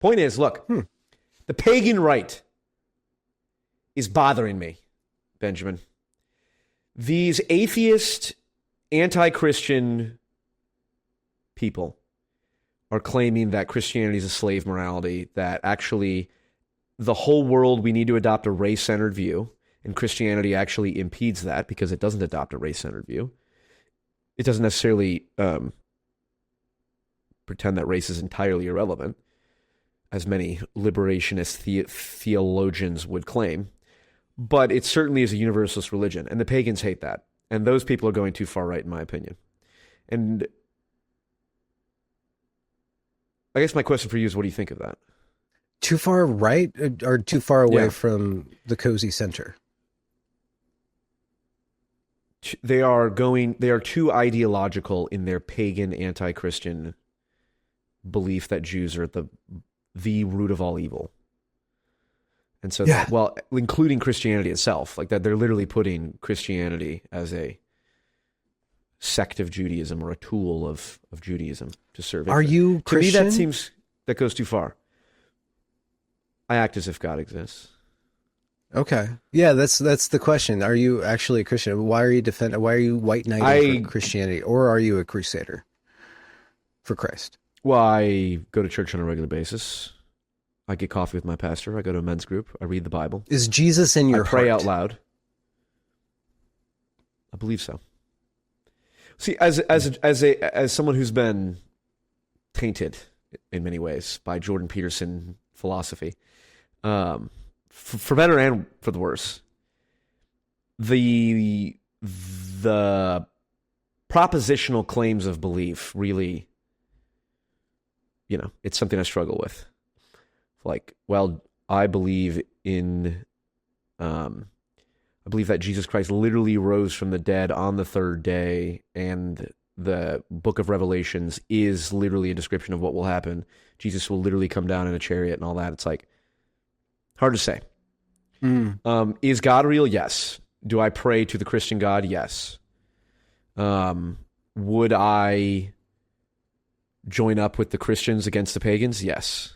Point is, look, the pagan right is bothering me, Benjamin. These atheist, anti-Christian people are claiming that Christianity is a slave morality, that actually the whole world, we need to adopt a race-centered view, and Christianity actually impedes that because it doesn't adopt a race-centered view. It doesn't necessarily pretend that race is entirely irrelevant, as many liberationist theologians would claim. But it certainly is a universalist religion, and the pagans hate that. And those people are going too far right, in my opinion. And I guess my question for you is, what do you think of that? Too far right or too far away Yeah. from the cozy center? They are too ideological in their pagan, anti-Christian belief that Jews are the root of all evil. And so, Yeah. well, including Christianity itself, like that, they're literally putting Christianity as a sect of Judaism or a tool of Judaism to serve. Are you Christian? To me, that goes too far. I act as if God exists. Okay. Yeah, that's the question. Are you actually a Christian? Why are you white knighting for Christianity? Or are you a crusader for Christ? Well, I go to church on a regular basis. I get coffee with my pastor. I go to a men's group. I read the Bible. Is Jesus in your I pray heart? out loud. I believe so. See, as someone who's been tainted in many ways by Jordan Peterson philosophy, for better and for the worse, the propositional claims of belief really, it's something I struggle with. Like, well, I believe that Jesus Christ literally rose from the dead on the third day, and the book of Revelations is literally a description of what will happen. Jesus will literally come down in a chariot and all that. It's like, hard to say. Is God real? Yes. Do I pray to the Christian God? Yes. Would I join up with the Christians against the pagans? Yes.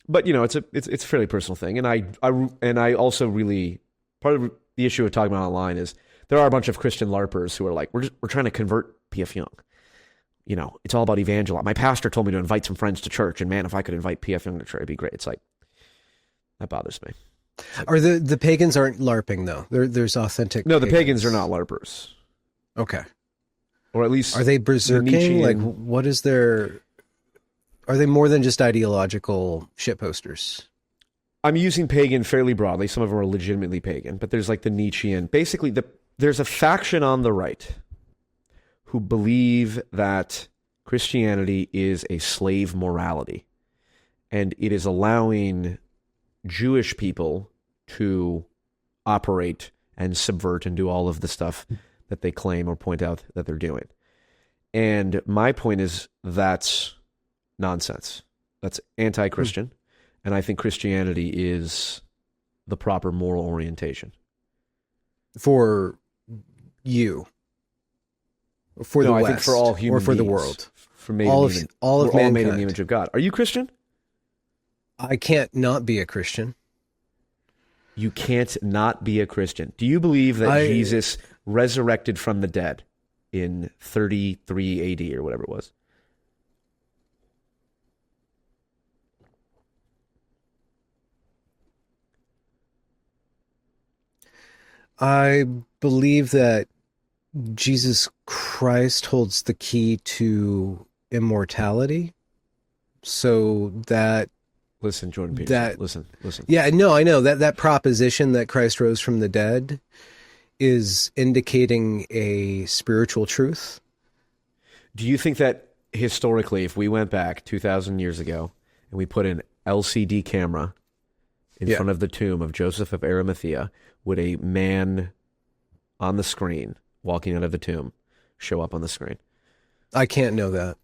But it's a fairly personal thing, and I also really, part of the issue of talking about online is there are a bunch of Christian LARPers who are like, we're trying to convert P.F. Young. It's all about evangelizing. My pastor told me to invite some friends to church, and man, if I could invite P.F. Young to church, it'd be great. It's like, that bothers me. Are the pagans aren't LARPing though? There's authentic. No, the pagans are not LARPers. Okay. Or at least, are they berserking? Like, what is their? Are they more than just ideological shitposters? I'm using pagan fairly broadly. Some of them are legitimately pagan, but there's like the Nietzschean. Basically, there's a faction on the right who believe that Christianity is a slave morality, and it is allowing Jewish people to operate and subvert and do all of the stuff that they claim or point out that they're doing. And my point is that's nonsense. That's anti-Christian. And I think Christianity is the proper moral orientation. For you. For the I West. think for all human or for beings. the world. For all of we're mankind. all made in the image of God. Are you Christian? I can't not be a Christian. You can't not be a Christian. Do you believe that Jesus resurrected from the dead in 33 AD or whatever it was? I believe that Jesus Christ holds the key to immortality. So that... Listen, Jordan Peterson. Listen. Yeah, no, I know. That proposition that Christ rose from the dead is indicating a spiritual truth. Do you think that historically, if we went back 2,000 years ago and we put an LCD camera in front of the tomb of Joseph of Arimathea, would a man on the screen walking out of the tomb show up on the screen? I can't know that.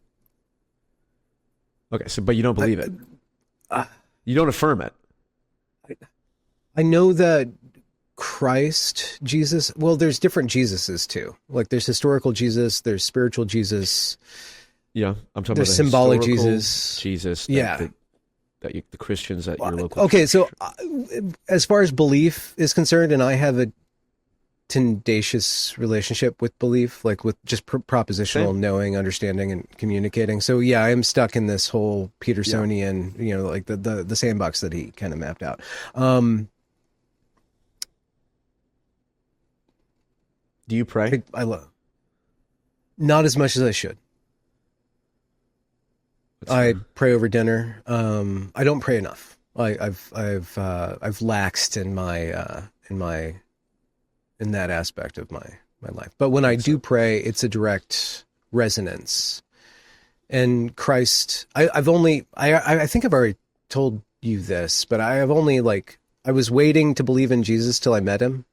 Okay, but you don't believe it. You don't affirm it. I know that Jesus, well, there's different Jesuses too. Like there's historical Jesus, there's spiritual Jesus. Yeah, I'm talking There's about the symbolic Jesus. Jesus. Yeah. The Christians at your local. Okay, so as far as belief is concerned, and I have a tendacious relationship with belief, like with just propositional Same. knowing, understanding, and communicating. So yeah, I am stuck in this whole Petersonian, like the sandbox that he kind of mapped out. Do you pray? I love not as much as I should. I pray over dinner. I don't pray enough. I've laxed in that aspect of my life. But when I do pray, it's a direct resonance. And Christ, I think I've already told you this, but I was waiting to believe in Jesus till I met him,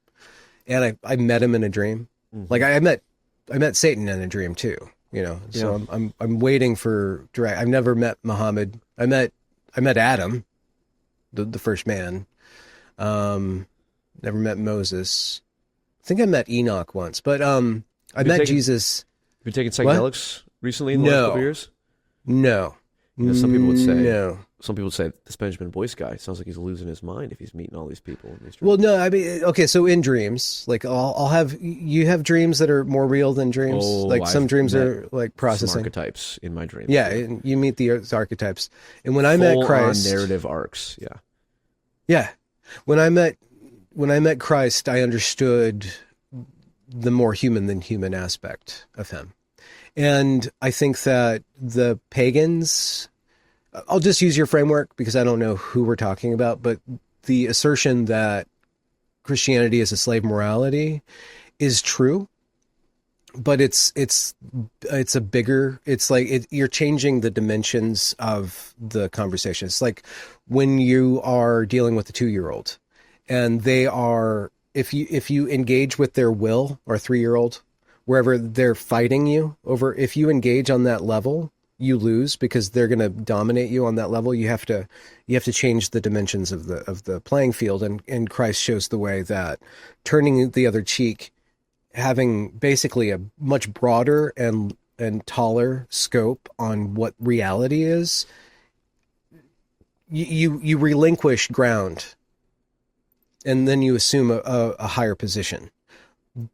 and I met him in a dream. Mm-hmm. Like I met Satan in a dream too. So I'm waiting for direct. I've never met Muhammad. I met Adam, the first man. Never met Moses. I think I met Enoch once, but I met Jesus. Have you taken psychedelics recently in the last couple of years? No. Some people would say no. Some people would say this Benjamin Boyce guy sounds like he's losing his mind if he's meeting all these people in these dreams. Well, no, I mean, okay, so in dreams, like I'll have you have dreams that are more real than dreams. Like some dreams are like processing some archetypes in my dreams. Yeah, and you meet the archetypes. And when I met Christ, narrative arcs. Yeah. Yeah. When I met Christ, I understood the more human than human aspect of him. And I think that the pagans, I'll just use your framework because I don't know who we're talking about, but the assertion that Christianity is a slave morality is true, but it's a bigger, it's like you're changing the dimensions of the conversation. It's like when you are dealing with a 2-year-old and they are, if you engage with their will, or a 3-year-old, wherever they're fighting you over, if you engage on that level, you lose because they're going to dominate you on that level. You have to change the dimensions of the playing field. And Christ shows the way that turning the other cheek, having basically a much broader and taller scope on what reality is, you relinquish ground and then you assume a higher position.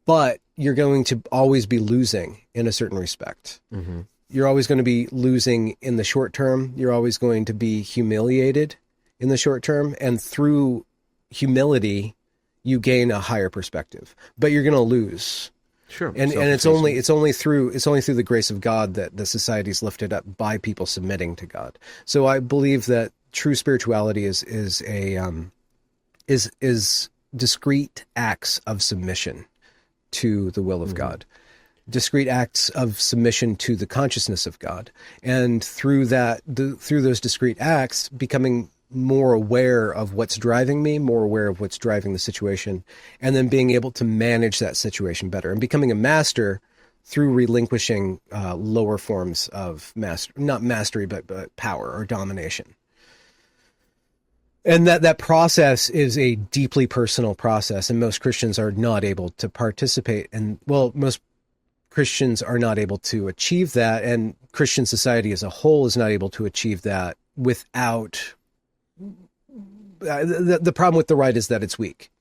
But you're going to always be losing in a certain respect. Mm-hmm. You're always going to be losing in the short term. You're always going to be humiliated in the short term. And through humility, you gain a higher perspective. But you're going to lose. Sure. And it's only through the grace of God that the society is lifted up by people submitting to God. So I believe that true spirituality is discrete acts of submission to the will of God, discrete acts of submission to the consciousness of God. And through those discrete acts, becoming more aware of what's driving me, more aware of what's driving the situation, and then being able to manage that situation better and becoming a master through relinquishing lower forms of not mastery, but power or domination. And that process is a deeply personal process, and most Christians are not able to participate. And most Christians are not able to achieve that, and Christian society as a whole is not able to achieve that without. The problem with the right is that it's weak.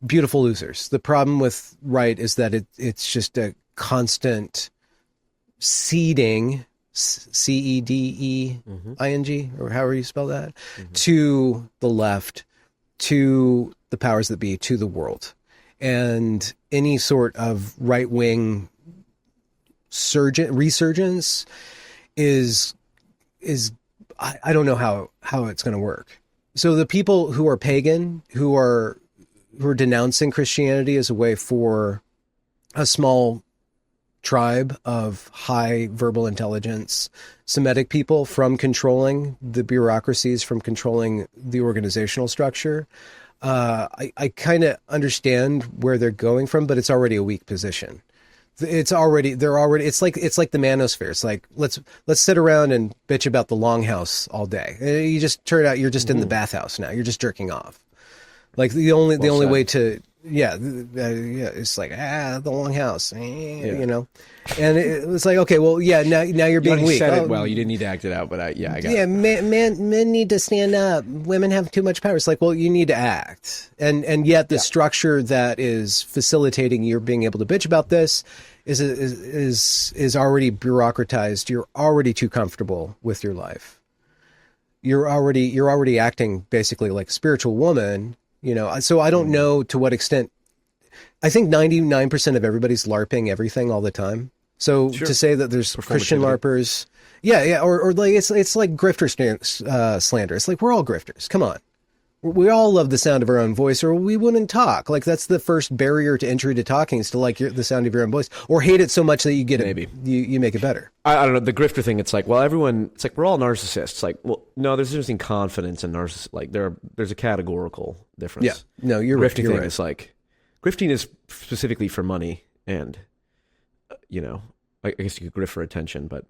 Beautiful losers. The problem with right is that it's just a constant seeding. CEDEING, or however you spell that, to the left, to the powers that be, to the world. And any sort of right-wing resurgence is I don't know how it's going to work. So the people who are pagan, who are denouncing Christianity as a way for a small tribe of high verbal intelligence Semitic people from controlling the bureaucracies, from controlling the organizational structure, I kind of understand where they're going from, but it's already a weak position. It's like the manosphere. It's like let's sit around and bitch about the longhouse all day. You just turn out you're just in the bathhouse now. You're just jerking off. Like the only way to yeah, yeah, it's like the long house, Yeah. you know, and it was like, okay, well, yeah, now you're being You weak. said Oh, it well. You didn't need to act it out, but I got yeah, it. men need to stand up. Women have too much power. It's like, well, you need to act, and yet the structure that is facilitating your being able to bitch about this is already bureaucratized. You're already too comfortable with your life. You're already acting basically like a spiritual woman. You know, so I don't know to what extent. I think 99% of everybody's LARPing everything all the time. So to say that there's Christian LARPers, yeah, or like it's like grifter slander. It's like we're all grifters. Come on, we all love the sound of our own voice, or we wouldn't talk. Like that's the first barrier to entry to talking is to like the sound of your own voice, or hate it so much that you get Maybe. it, you make it better. I don't know, the grifter thing. It's like, well, it's like we're all narcissists. Like, well, no, there's just confidence and narcissist. Like there's a categorical difference. Yeah, no, you're grifting you're thing right. is like grifting is specifically for money, and you know, I guess you could grift for attention, but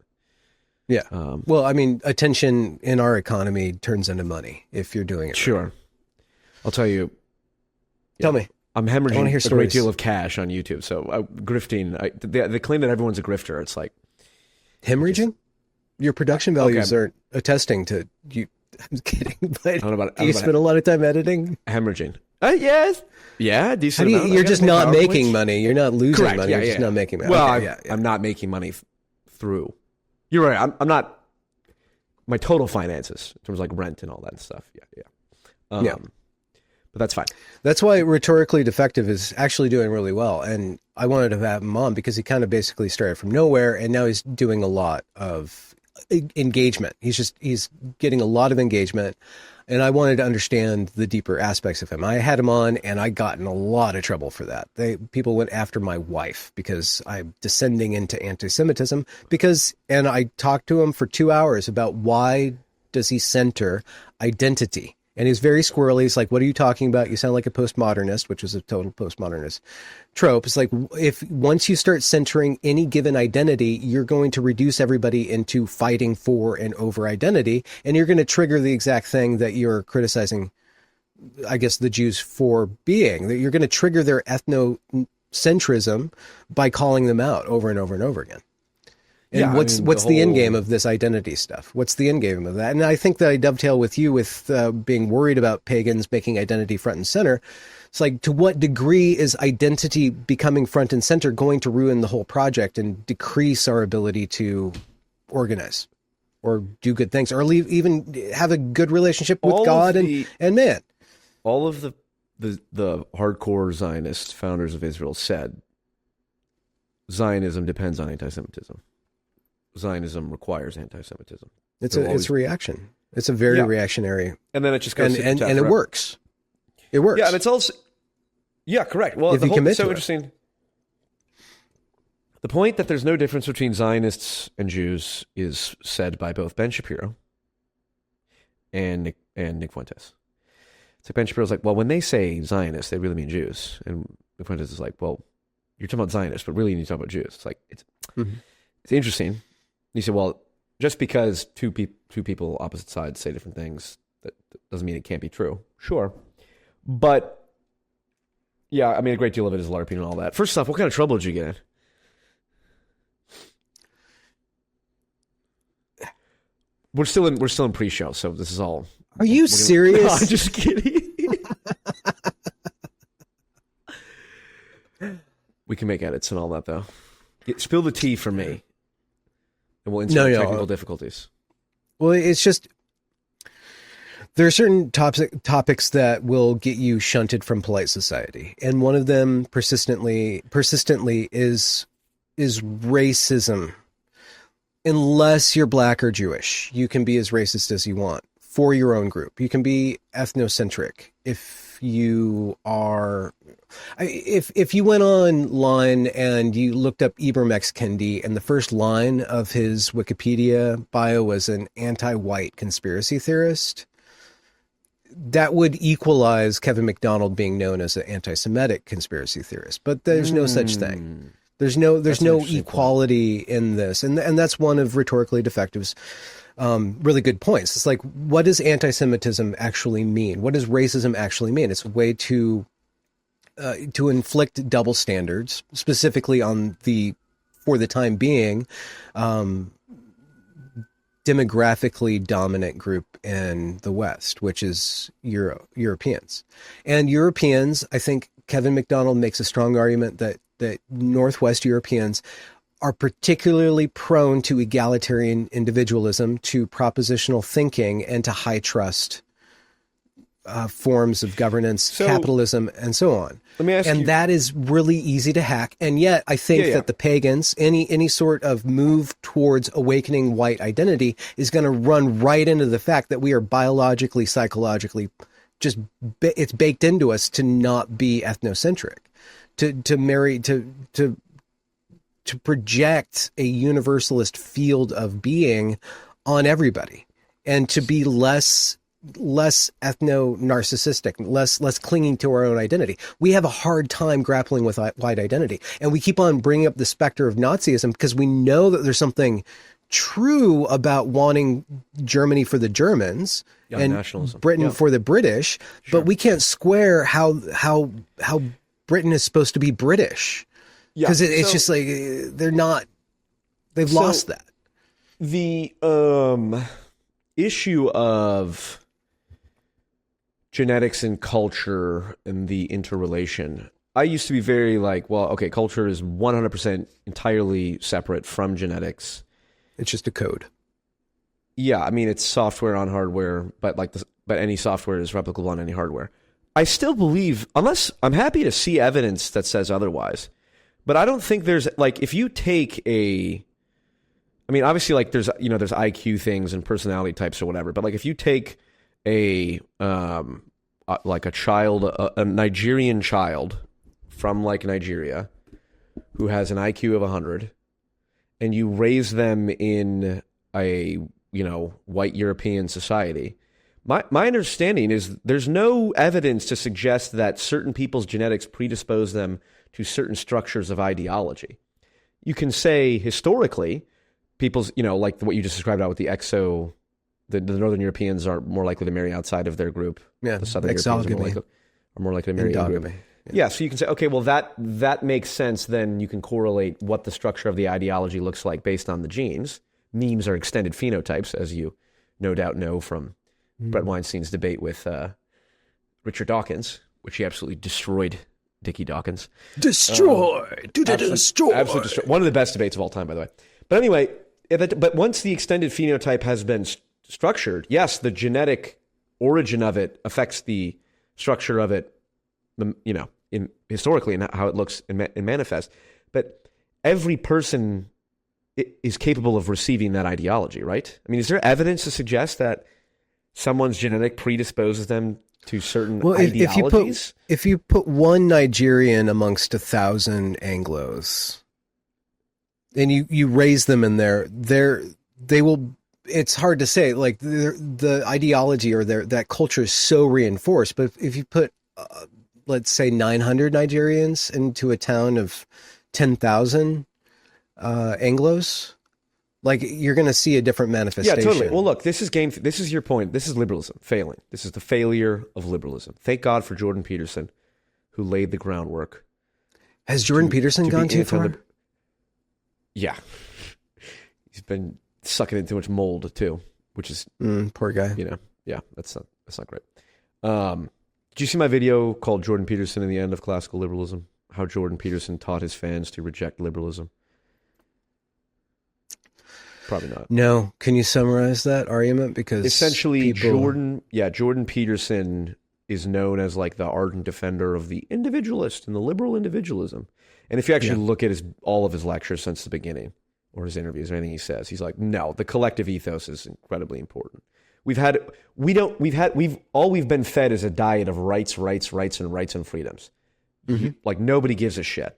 yeah. Well, I mean, attention in our economy turns into money if you're doing it. Sure. Right. I'll tell you. Tell me. I'm I wanna hemorrhaging hear a great stories. deal of cash on YouTube. So grifting, they claim that everyone's a grifter. It's like Hemorrhaging? Your production values aren't attesting to you. I'm kidding, but you spend a lot of time editing. Hemorrhaging. Yes. Yeah, decent amount. You're just not making money. You're not losing Correct. money. Yeah, You're just not making money. Well, Okay, I'm not making money through. You're right. I'm not. My total finances in terms of like rent and all that stuff. Yeah. Yeah. But that's fine. That's why Rhetorically Defective is actually doing really well. And I wanted to have him on because he kind of basically started from nowhere, and now he's doing a lot of engagement. He's getting a lot of engagement, and I wanted to understand the deeper aspects of him. I had him on, and I got in a lot of trouble for that. People went after my wife because I'm descending into anti-Semitism and I talked to him for 2 hours about why does he center identity. And he's very squirrely. He's like, what are you talking about? You sound like a postmodernist, which is a total postmodernist trope. It's like, if once you start centering any given identity, you're going to reduce everybody into fighting for and over identity. And you're going to trigger the exact thing that you're criticizing, I guess, the Jews for being. That you're going to trigger their ethnocentrism by calling them out over and over and over again. And what's the end game of this identity stuff? What's the end game of that? And I think that I dovetail with you with being worried about pagans making identity front and center. It's like, to what degree is identity becoming front and center going to ruin the whole project and decrease our ability to organize or do good things or even have a good relationship with God and man? All of the hardcore Zionist founders of Israel said Zionism depends on anti-Semitism. Zionism requires anti-Semitism. It's a reaction. It's a very reactionary, and then it just goes and it works. It works. Yeah, and it's also correct. Well, if you commit to it. Interesting. The point that there's no difference between Zionists and Jews is said by both Ben Shapiro and Nick Fuentes. It's like Ben Shapiro's like, well, when they say Zionists, they really mean Jews, and Nick Fuentes is like, well, you're talking about Zionists, but really you're talking about Jews. It's like it's interesting. You say, well, just because two people opposite sides say different things, that doesn't mean it can't be true. Sure. But, yeah, I mean, a great deal of it is LARPing and all that. First off, what kind of trouble did you get in? We're still in pre-show, so this is all... Are you serious? No, I'm just kidding. We can make edits and all that, though. Spill the tea for me. And we'll insert technical difficulties. Well, it's just there are certain topics that will get you shunted from polite society, and one of them persistently is racism. Unless you're black or Jewish, you can be as racist as you want for your own group. You can be ethnocentric if you are. If you went online and you looked up Ibram X. Kendi and the first line of his Wikipedia bio was an anti-white conspiracy theorist, that would equalize Kevin McDonald being known as an anti-Semitic conspiracy theorist. But there's no such thing. There's no equality in this. And that's one of Rhetorically Defective's really good points. It's like, what does anti-Semitism actually mean? What does racism actually mean? It's a way to to inflict double standards, specifically on for the time being, demographically dominant group in the West, which is Europeans. And Europeans, I think Kevin MacDonald makes a strong argument that Northwest Europeans are particularly prone to egalitarian individualism, to propositional thinking, and to high trust forms of governance, capitalism, and so on. Let me ask you, that is really easy to hack. And yet I think that the pagans, any sort of move towards awakening white identity is going to run right into the fact that we are biologically, psychologically, it's baked into us to not be ethnocentric, to project a universalist field of being on everybody, and to be less ethno-narcissistic, less clinging to our own identity. We have a hard time grappling with white identity. And we keep on bringing up the specter of Nazism because we know that there's something true about wanting Germany for the Germans and nationalism. Britain for the British, but we can't square how Britain is supposed to be British. Because it's just like, they've lost that. The issue of genetics and culture and the interrelation, I used to be very like, well, okay, culture is 100% entirely separate from genetics. It's just a code. Yeah, I mean, it's software on hardware, but any software is replicable on any hardware. I still believe, unless I'm happy to see evidence that says otherwise, but I don't think there's like, if you take obviously like there's IQ things and personality types or whatever, but like if you take a Nigerian child from like Nigeria who has an IQ of 100 and you raise them in a, white European society, my understanding is there's no evidence to suggest that certain people's genetics predispose them to certain structures of ideology. You can say historically, people's, like what you just described out with the Northern Europeans are more likely to marry outside of their group. Yeah, the Southern Europeans are more likely to marry in a group. Yeah, so you can say, okay, well, that makes sense. Then you can correlate what the structure of the ideology looks like based on the genes. Memes are extended phenotypes, as you no doubt know from Brett Weinstein's debate with Richard Dawkins, which he absolutely destroyed. Dickie Dawkins. Destroyed! Destroy! Absolutely destroyed. One of the best debates of all time, by the way. But anyway, but once the extended phenotype has been structured, yes, the genetic origin of it affects the structure of it, historically and how it looks and manifests. But every person is capable of receiving that ideology, right? I mean, is there evidence to suggest that someone's genetic predisposes them to certain ideologies? If you put one Nigerian amongst 1,000 Anglos, and you raise them in there, they will. It's hard to say. Like the ideology or that culture is so reinforced. But if you put, let's say, 900 Nigerians into a town of 10,000 Anglos, like you're going to see a different manifestation. Yeah, totally. Well, look, this is your point. This is liberalism failing. This is the failure of liberalism. Thank God for Jordan Peterson, who laid the groundwork. Has Jordan Peterson gone too far? Yeah. He's been sucking in too much mold too, which is poor guy. Yeah, that's not great. Did you see my video called Jordan Peterson and the End of Classical Liberalism? How Jordan Peterson taught his fans to reject liberalism? Probably not. No. Can you summarize that argument? Because essentially Jordan Peterson is known as like the ardent defender of the individualist and the liberal individualism. And if you actually look at all of his lectures since the beginning, or his interviews or anything he says, he's like, no, the collective ethos is incredibly important. We've been fed is a diet of rights and freedoms. Mm-hmm. Like nobody gives a shit.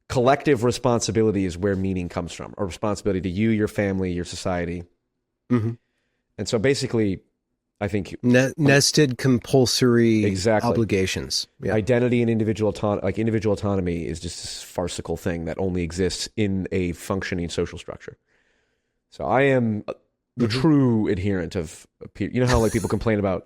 Collective responsibility is where meaning comes from, or responsibility to you, your family, your society. Mm-hmm. And so basically, I think nested compulsory obligations. Yeah. Identity and individual autonomy is just this farcical thing that only exists in a functioning social structure. So I am the true adherent of, you know how like people complain about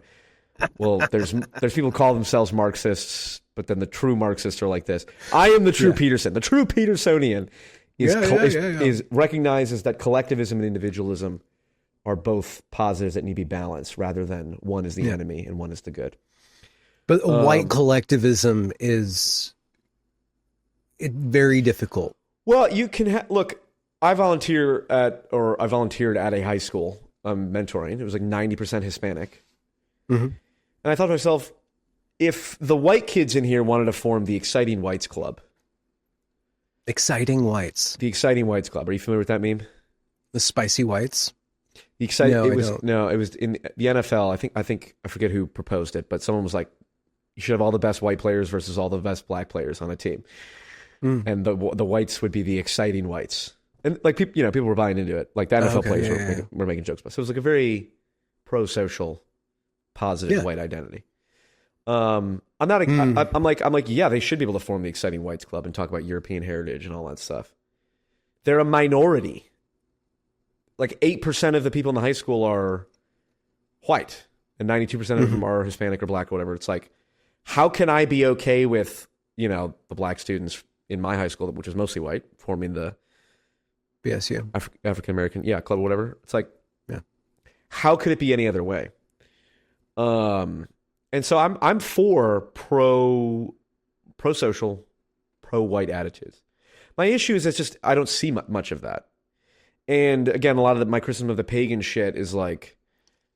Well, there's people who call themselves Marxists, but then the true Marxists are like this. I am the true Peterson. The true Petersonian is recognizes that collectivism and individualism are both positives that need to be balanced, rather than one is the enemy and one is the good. But white collectivism is very difficult. Well, you can look. I volunteered at a high school mentoring. It was like 90% Hispanic, and I thought to myself, if the white kids in here wanted to form the Exciting Whites Club. Exciting Whites. The Exciting Whites Club. Are you familiar with that meme? The Spicy Whites? The exciting. It was in the NFL. I think I forget who proposed it, but someone was like, "You should have all the best white players versus all the best black players on a team," and the whites would be the Exciting Whites. And like people were buying into it. Like the NFL players were making jokes about it. So it was like a very pro-social, positive white identity. I'm not. I'm like, yeah, they should be able to form the Exciting Whites Club and talk about European heritage and all that stuff. They're a minority. Like 8% of the people in the high school are white, and 92% of them are Hispanic or black or whatever. It's like, how can I be okay with the black students in my high school, which is mostly white, forming the BSU African American club or whatever? It's like, how could it be any other way? And so I'm for pro-social, pro-white attitudes. My issue is I don't see much of that. And again, a lot of my criticism of the pagan shit is like,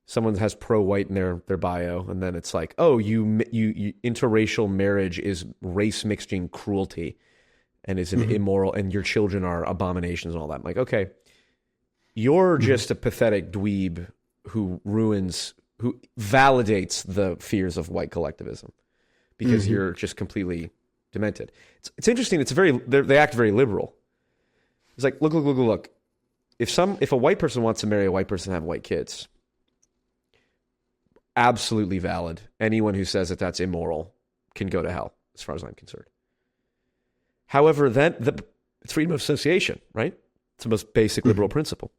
someone has pro-white in their bio, and then it's like, oh, you interracial marriage is race mixing cruelty, and is an immoral, and your children are abominations and all that. I'm like, okay, you're just a pathetic dweeb who validates the fears of white collectivism because you're just completely demented. It's interesting. They act very liberal. It's like, look. If a white person wants to marry a white person and have white kids, absolutely valid. Anyone who says that that's immoral can go to hell, as far as I'm concerned. However, then it's freedom of association, right? It's the most basic liberal principle.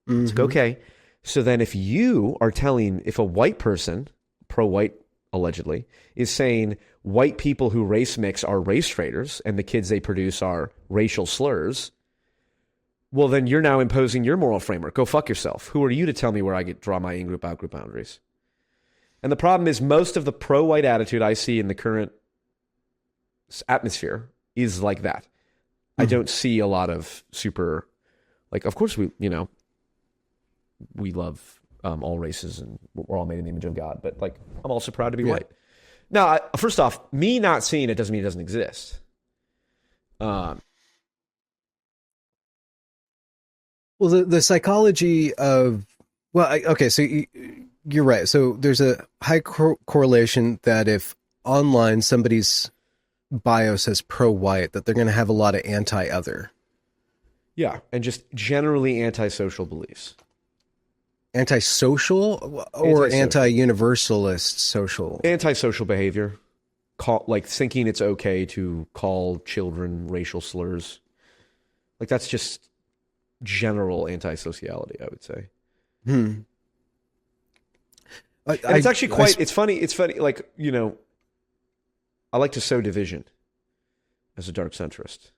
It's like, okay, so then if a white person, pro-white allegedly, is saying white people who race mix are race traitors and the kids they produce are racial slurs, well, then you're now imposing your moral framework. Go fuck yourself. Who are you to tell me where I draw my in-group, out-group boundaries? And the problem is most of the pro-white attitude I see in the current atmosphere is like that. I don't see a lot of super, like, of course we love all races and we're all made in the image of God, but like, I'm also proud to be white. Now, first off, me not seeing it doesn't mean it doesn't exist. Well, the psychology of, so you're right. So there's a high correlation that if online somebody's bio says pro-white, that they're going to have a lot of anti-other. Yeah, and just generally antisocial beliefs. Antisocial or anti-universalist social? Antisocial behavior. Like thinking it's okay to call children racial slurs. Like that's just general antisociality, I would say. And it's actually quite, it's funny, like, I like to sow division as a dark centrist.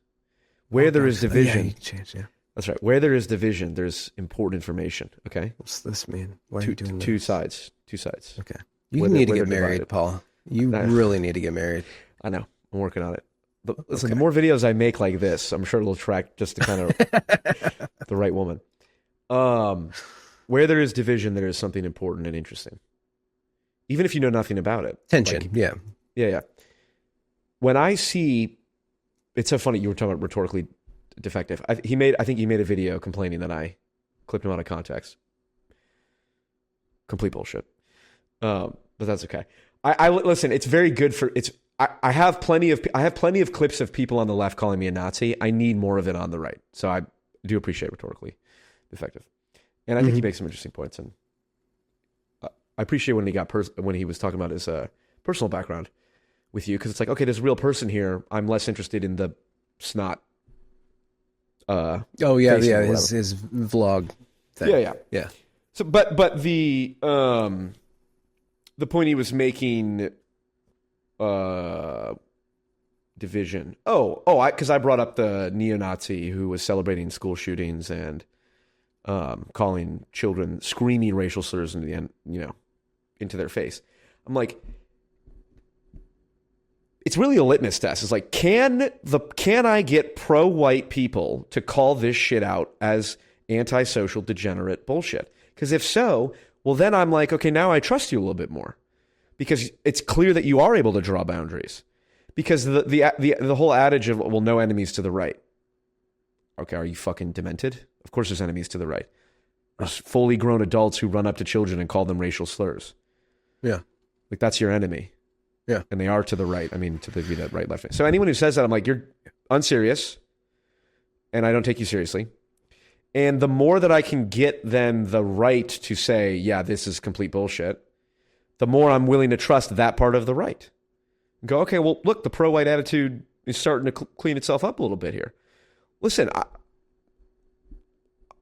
Where there is division, that's right. Where there is division, there's important information, okay? What's this mean? Why are you doing two this? sides. Okay. You need to get married, Paul. You really need to get married. I know. I'm working on it. But listen, the more videos I make like this, I'm sure it'll attract just the kind of the right woman. Where there is division, there is something important and interesting. Even if you know nothing about it. Tension, like, yeah. When I see, it's so funny you were talking about rhetorically defective. I think he made a video complaining that I clipped him out of context. Complete bullshit. But that's okay. I listen. It's very good for it's. I have plenty of clips of people on the left calling me a Nazi. I need more of it on the right. So I do appreciate rhetorically defective, and I think he makes some interesting points. And I appreciate when he was talking about his personal background with you, because it's like, okay, there's a real person here. I'm less interested in the snot. His vlog thing. Yeah. So, but the the point he was making, division. Because I brought up the neo-Nazi who was celebrating school shootings and calling children, screaming racial slurs into the end, into their face. I'm like, it's really a litmus test. It's like, can I get pro-white people to call this shit out as antisocial, degenerate bullshit? Because if so, well, then I'm like, okay, now I trust you a little bit more, because it's clear that you are able to draw boundaries. Because the whole adage of, well, no enemies to the right. Okay, are you fucking demented? Of course there's enemies to the right. There's fully grown adults who run up to children and call them racial slurs. Yeah. Like, that's your enemy. Yeah. And they are to the right. I mean, to the right, left. So anyone who says that, I'm like, you're unserious, and I don't take you seriously. And the more that I can get them the right to say, yeah, this is complete bullshit, the more I'm willing to trust that part of the right. Go, okay, well, look, the pro-white attitude is starting to clean itself up a little bit here. Listen,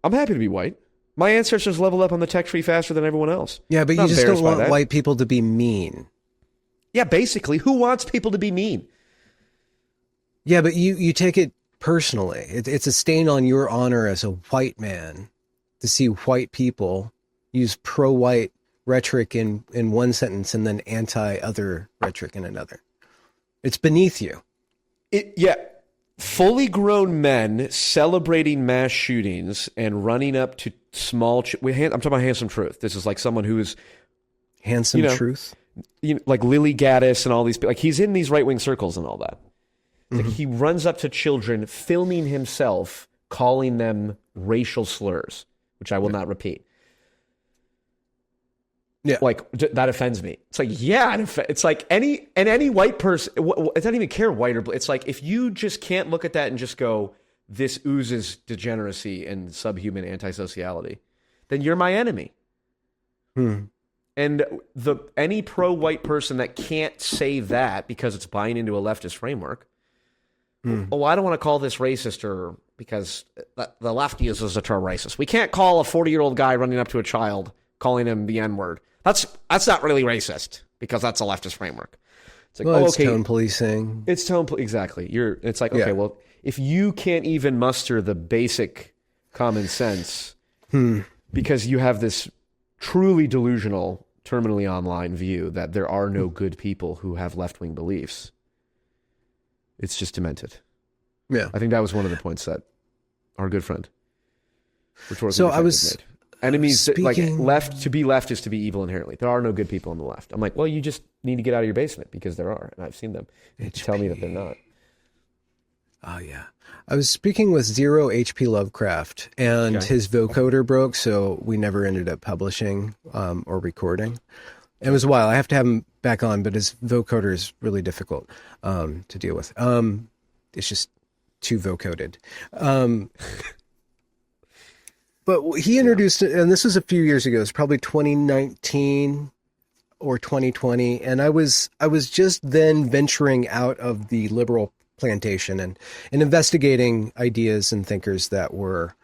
I'm happy to be white. My ancestors leveled up on the tech tree faster than everyone else. Yeah, but you just don't want white people to be mean. Yeah, basically, who wants people to be mean? Yeah, but you take it personally. It's a stain on your honor as a white man to see white people use pro-white rhetoric in one sentence and then anti-other rhetoric in another. It's beneath you. Fully grown men celebrating mass shootings and running up to small... I'm talking about Handsome Truth. This is like someone who is... Handsome Truth? Like Lily Gaddis and all these... Like, he's in these right-wing circles and all that. Like, he runs up to children, filming himself, calling them racial slurs, which I will not repeat. Yeah, like, that offends me. It's like, yeah, it's like any white person. It doesn't even care white or black. It's like, if you just can't look at that and just go, this oozes degeneracy and subhuman antisociality, then you're my enemy. And any pro-white person that can't say that because it's buying into a leftist framework, oh, I don't want to call this racist, or because the left uses the term racist. We can't call a 40-year-old guy running up to a child calling him the N-word. That's not really racist, because that's a leftist framework. It's like, it's tone policing. It's tone exactly. It's like, okay, well, if you can't even muster the basic common sense because you have this truly delusional, terminally online view that there are no good people who have left-wing beliefs, it's just demented. Yeah. I think that was one of the points that our good friend So I was made. Enemies, like, to be left is to be evil inherently. There are no good people on the left. I'm like, well, you just need to get out of your basement, because there are, and I've seen them. Tell me that they're not. Oh, yeah. I was speaking with Zero H.P. Lovecraft, and his vocoder broke, so we never ended up publishing or recording. It was a while. I have to have him back on, but his vocoder is really difficult to deal with. It's just too vocoded. But he introduced it, and this was a few years ago. It's probably 2019 or 2020, and I was just then venturing out of the liberal plantation and investigating ideas and thinkers that were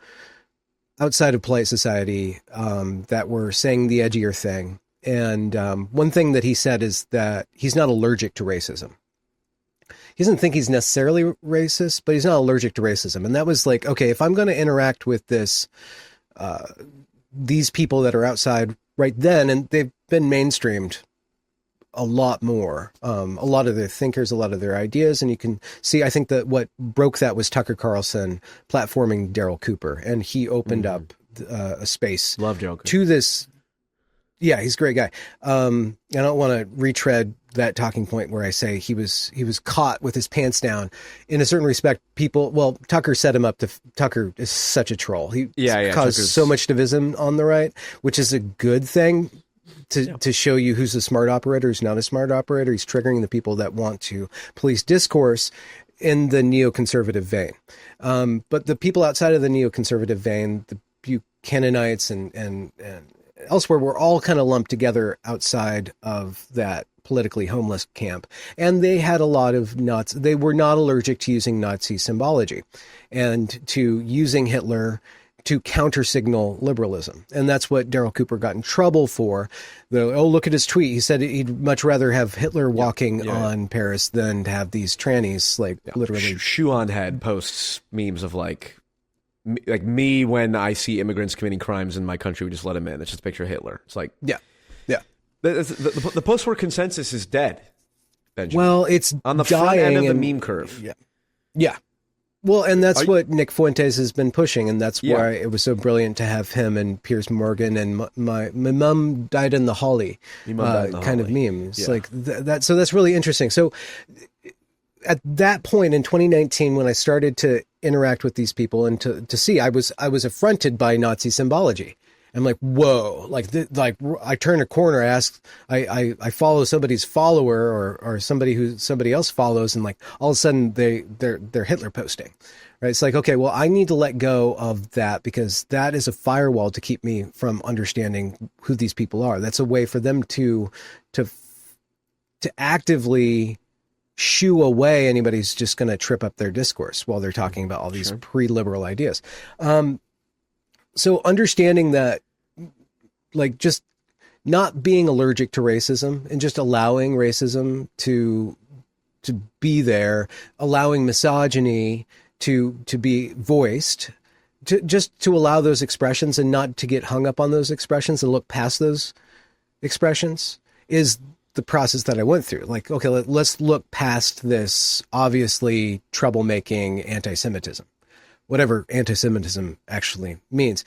outside of polite society, that were saying the edgier thing. And one thing that he said is that he's not allergic to racism. He doesn't think he's necessarily racist, but he's not allergic to racism. And that was like, okay, if I'm going to interact with these people that are outside right then, and they've been mainstreamed a lot more, a lot of their thinkers, a lot of their ideas. And you can see, I think that what broke that was Tucker Carlson platforming Daryl Cooper. And he opened up a space to this. Yeah, he's a great guy. I don't want to retread that talking point where I say he was caught with his pants down. In a certain respect, Tucker set him up to. Tucker is such a troll. He caused so much division on the right, which is a good thing to show you who's a smart operator, who's not a smart operator. He's triggering the people that want to police discourse in the neoconservative vein. But the people outside of the neoconservative vein, the Buchananites and elsewhere, were all kind of lumped together outside of that politically homeless camp. And they had a lot of Nazi. They were not allergic to using Nazi symbology and to using Hitler to counter-signal liberalism. And that's what Daryl Cooper got in trouble for. Look at his tweet. He said he'd much rather have Hitler walking on Paris than to have these trannies, literally. Shoe on head posts memes of like me when I see immigrants committing crimes in my country, we just let them in. It's just a picture of Hitler. It's like, yeah. The post-war consensus is dead, Benjamin. Well, it's on the front end of the meme curve. Yeah. Well, and that's what Nick Fuentes has been pushing, and that's why it was so brilliant to have him and Piers Morgan and my mom died in the Holly kind of memes. Yeah. Like that. So that's really interesting. So at that point in 2019, when I started to interact with these people and to see, I was affronted by Nazi symbology. I'm like, whoa! Like I turn a corner, I follow somebody's follower or somebody who somebody else follows, and like all of a sudden they're Hitler posting, right? It's like, okay, well, I need to let go of that because that is a firewall to keep me from understanding who these people are. That's a way for them to actively shoo away anybody who's just going to trip up their discourse while they're talking about all these pre-liberal ideas. So understanding that, like, just not being allergic to racism and just allowing racism to be there, allowing misogyny to be voiced, to allow those expressions and not to get hung up on those expressions and look past those expressions is the process that I went through. Like, okay, let's look past this obviously troublemaking anti-Semitism. Whatever anti-Semitism actually means.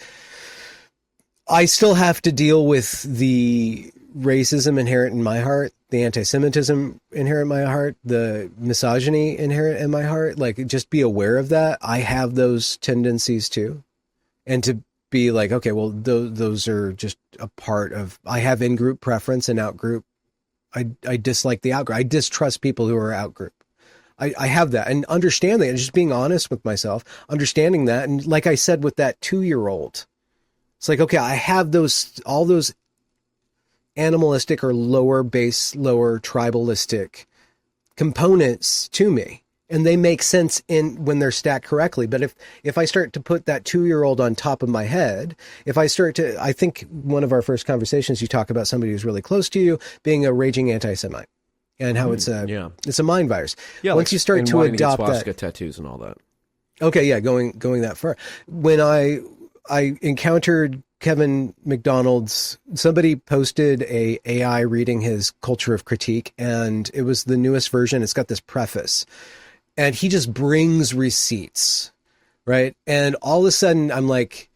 I still have to deal with the racism inherent in my heart, the anti-Semitism inherent in my heart, the misogyny inherent in my heart. Like, just be aware of that. I have those tendencies too. And to be like, okay, well, those are just a part of, I have in-group preference and out-group. I dislike the out-group. I distrust people who are out-group. I have that, and understanding and just being honest with myself, understanding that. And like I said, with that 2-year-old, it's like, okay, I have all those animalistic or lower tribalistic components to me, and they make sense when they're stacked correctly. But if I start to put that 2-year-old on top of my head, I think one of our first conversations, you talk about somebody who's really close to you being a raging anti-Semite. And how it's a mind virus. Yeah, once you start to adopt that, get tattoos and all that. Okay, yeah, going that far. When I encountered Kevin McDonald's, somebody posted a AI reading his Culture of Critique, and it was the newest version. It's got this preface, and he just brings receipts, right? And all of a sudden, I'm like,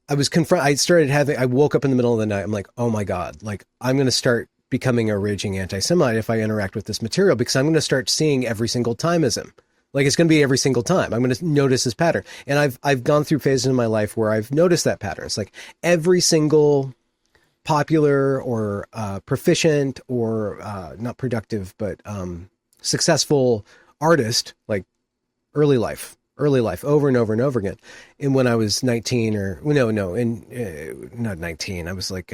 I woke up in the middle of the night. I'm like, oh my God, like I'm going to start becoming a raging anti-Semite if I interact with this material, because I'm going to start seeing every single timeism. Like, it's going to be every single time. I'm going to notice this pattern. And I've gone through phases in my life where I've noticed that pattern. It's like every single popular or proficient or not productive, but successful artist, like early life, over and over and over again. And when I was 19 not 19, I was like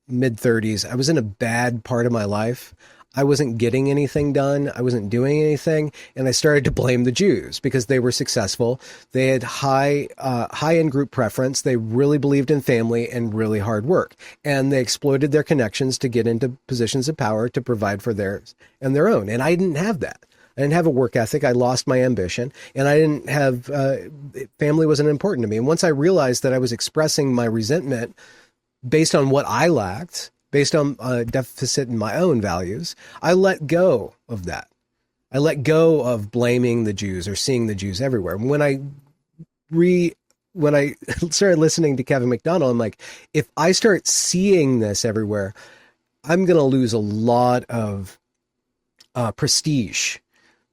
mid-30s. I was in a bad part of my life. I wasn't getting anything done. I wasn't doing anything. And I started to blame the Jews because they were successful. They had high in-group preference. They really believed in family and really hard work. And they exploited their connections to get into positions of power to provide for theirs and their own. And I didn't have that. I didn't have a work ethic. I lost my ambition, and I didn't have, family wasn't important to me. And once I realized that I was expressing my resentment based on what I lacked, based on a deficit in my own values, I let go of that. I let go of blaming the Jews or seeing the Jews everywhere. When I started listening to Kevin McDonald, I'm like, if I start seeing this everywhere, I'm going to lose a lot of prestige,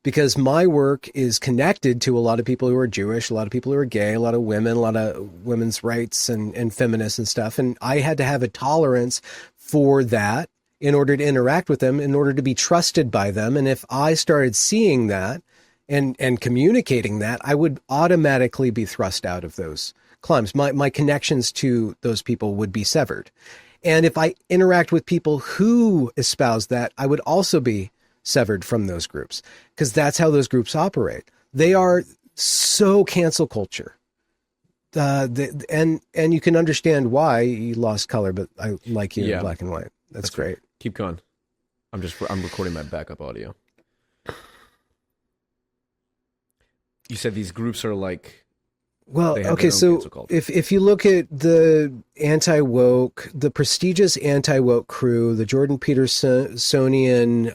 because my work is connected to a lot of people who are Jewish, a lot of people who are gay, a lot of women, a lot of women's rights and feminists and stuff. And I had to have a tolerance for that in order to interact with them, in order to be trusted by them. And if I started seeing that and communicating that, I would automatically be thrust out of those climbs. My connections to those people would be severed. And if I interact with people who espouse that, I would also be severed from those groups, because that's how those groups operate. They are so cancel culture. And you can understand why you lost color, but I like you Yeah. in black and white. That's great. Keep going. I'm recording my backup audio. You said these groups are like, Well, they have okay, their own so cancel culture. if you look at the anti-woke, the prestigious anti-woke crew, the Jordan Petersonian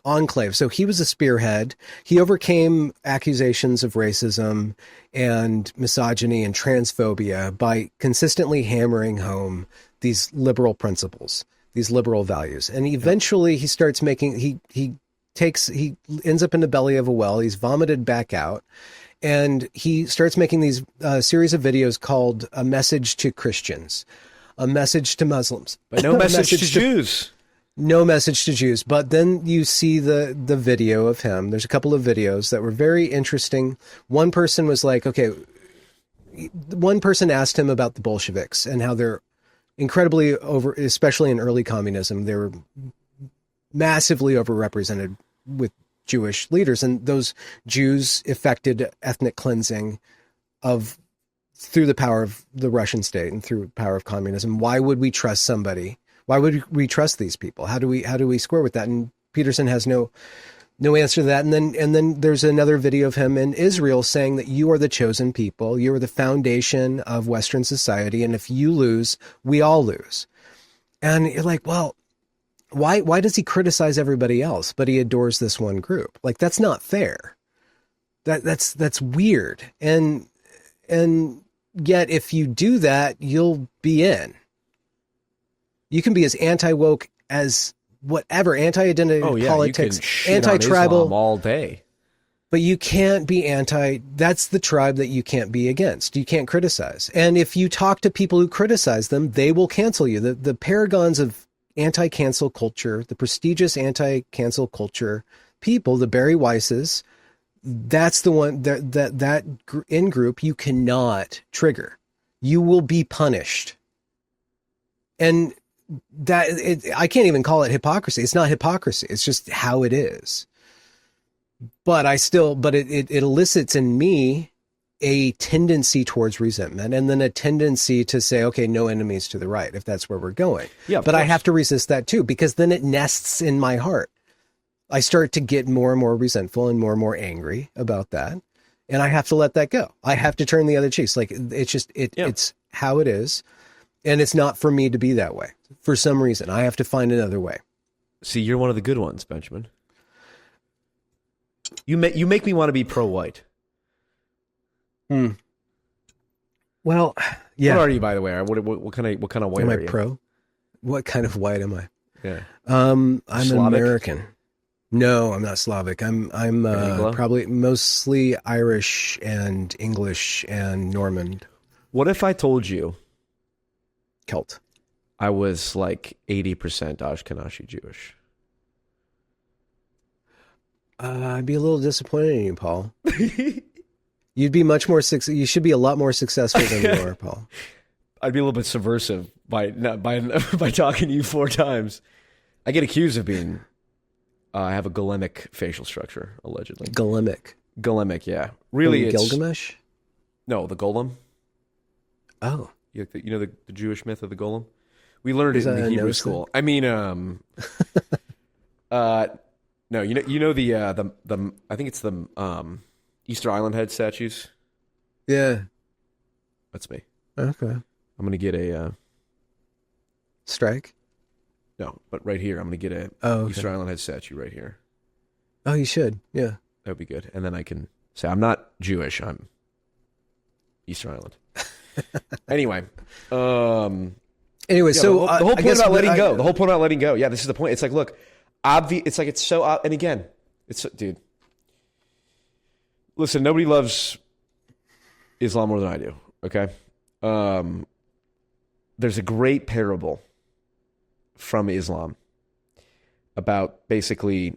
enclave. So he was a spearhead. He overcame accusations of racism and misogyny and transphobia by consistently hammering home these liberal principles, these liberal values. And eventually he starts making, he ends up in the belly of a well. He's vomited back out. And he starts making these series of videos called A Message to Christians, A Message to Muslims. But no message to Jews. No message to Jews. But then you see the video of him. There's a couple of videos that were very interesting. One person was like, okay, one person asked him about the Bolsheviks and how they're incredibly over, especially in early communism, they were massively overrepresented with Jewish leaders, and those Jews effected ethnic cleansing through the power of the Russian state and through the power of communism. Why would we trust somebody? Why would we trust these people? How do we square with that? And Peterson has no answer to that. And then there's another video of him in Israel saying that you are the chosen people, you are the foundation of Western society, and if you lose, we all lose. And you're like, well, why does he criticize everybody else, but he adores this one group? Like, that's not fair. That's weird. And yet if you do that, you'll be in. You can be as anti-woke as whatever, anti-identity politics, you can shit anti-tribal on Islam all day. But you can't be that's the tribe that you can't be against. You can't criticize. And if you talk to people who criticize them, they will cancel you. The paragons of anti-cancel culture, the prestigious anti-cancel culture people, the Barry Weisses, that's the one that in group you cannot trigger. You will be punished. And I can't even call it hypocrisy. It's not hypocrisy. It's just how it is. But it elicits in me a tendency towards resentment, and then a tendency to say, okay, no enemies to the right, if that's where we're going. Yeah, but I have to resist that too, because then it nests in my heart. I start to get more and more resentful and more angry about that. And I have to let that go. I have to turn the other cheek. Like, it's how it is. And it's not for me to be that way. For some reason, I have to find another way. See, you're one of the good ones, Benjamin. You make me want to be pro-white. Well, yeah. What are you, by the way? What kind of white am are I you? pro? What kind of white am I? Yeah. I'm an Slavic? American. No, I'm not Slavic. I'm probably mostly Irish and English and Norman. What if I told you Celt. I was like 80% Ashkenazi Jewish? I'd be a little disappointed in you, Paul. You'd be much more you should be a lot more successful than you are, Paul. I'd be a little bit subversive by talking to you 4 times. I get accused of being. I have a golemic facial structure, allegedly. Golemic, yeah. Really, it's Gilgamesh. No, the golem. Oh, You know the Jewish myth of the golem. We learned Is it in that the a Hebrew nose school. I mean, no, you know the I think it's the Easter Island head statues. yeah. That's me. Okay. I'm gonna get a Strike. no, but right here I'm gonna get a Oh, okay. Easter Island head statue right here. Oh, you should. Yeah. That would be good, and then I can say I'm not Jewish. I'm Easter Island. Anyway, Anyway, so the whole I point guess about letting go. The whole point about letting go. Yeah, this is the point. It's like, look, it's like it's so. And again, dude. Listen, nobody loves Islam more than I do. Okay, there's a great parable from Islam about basically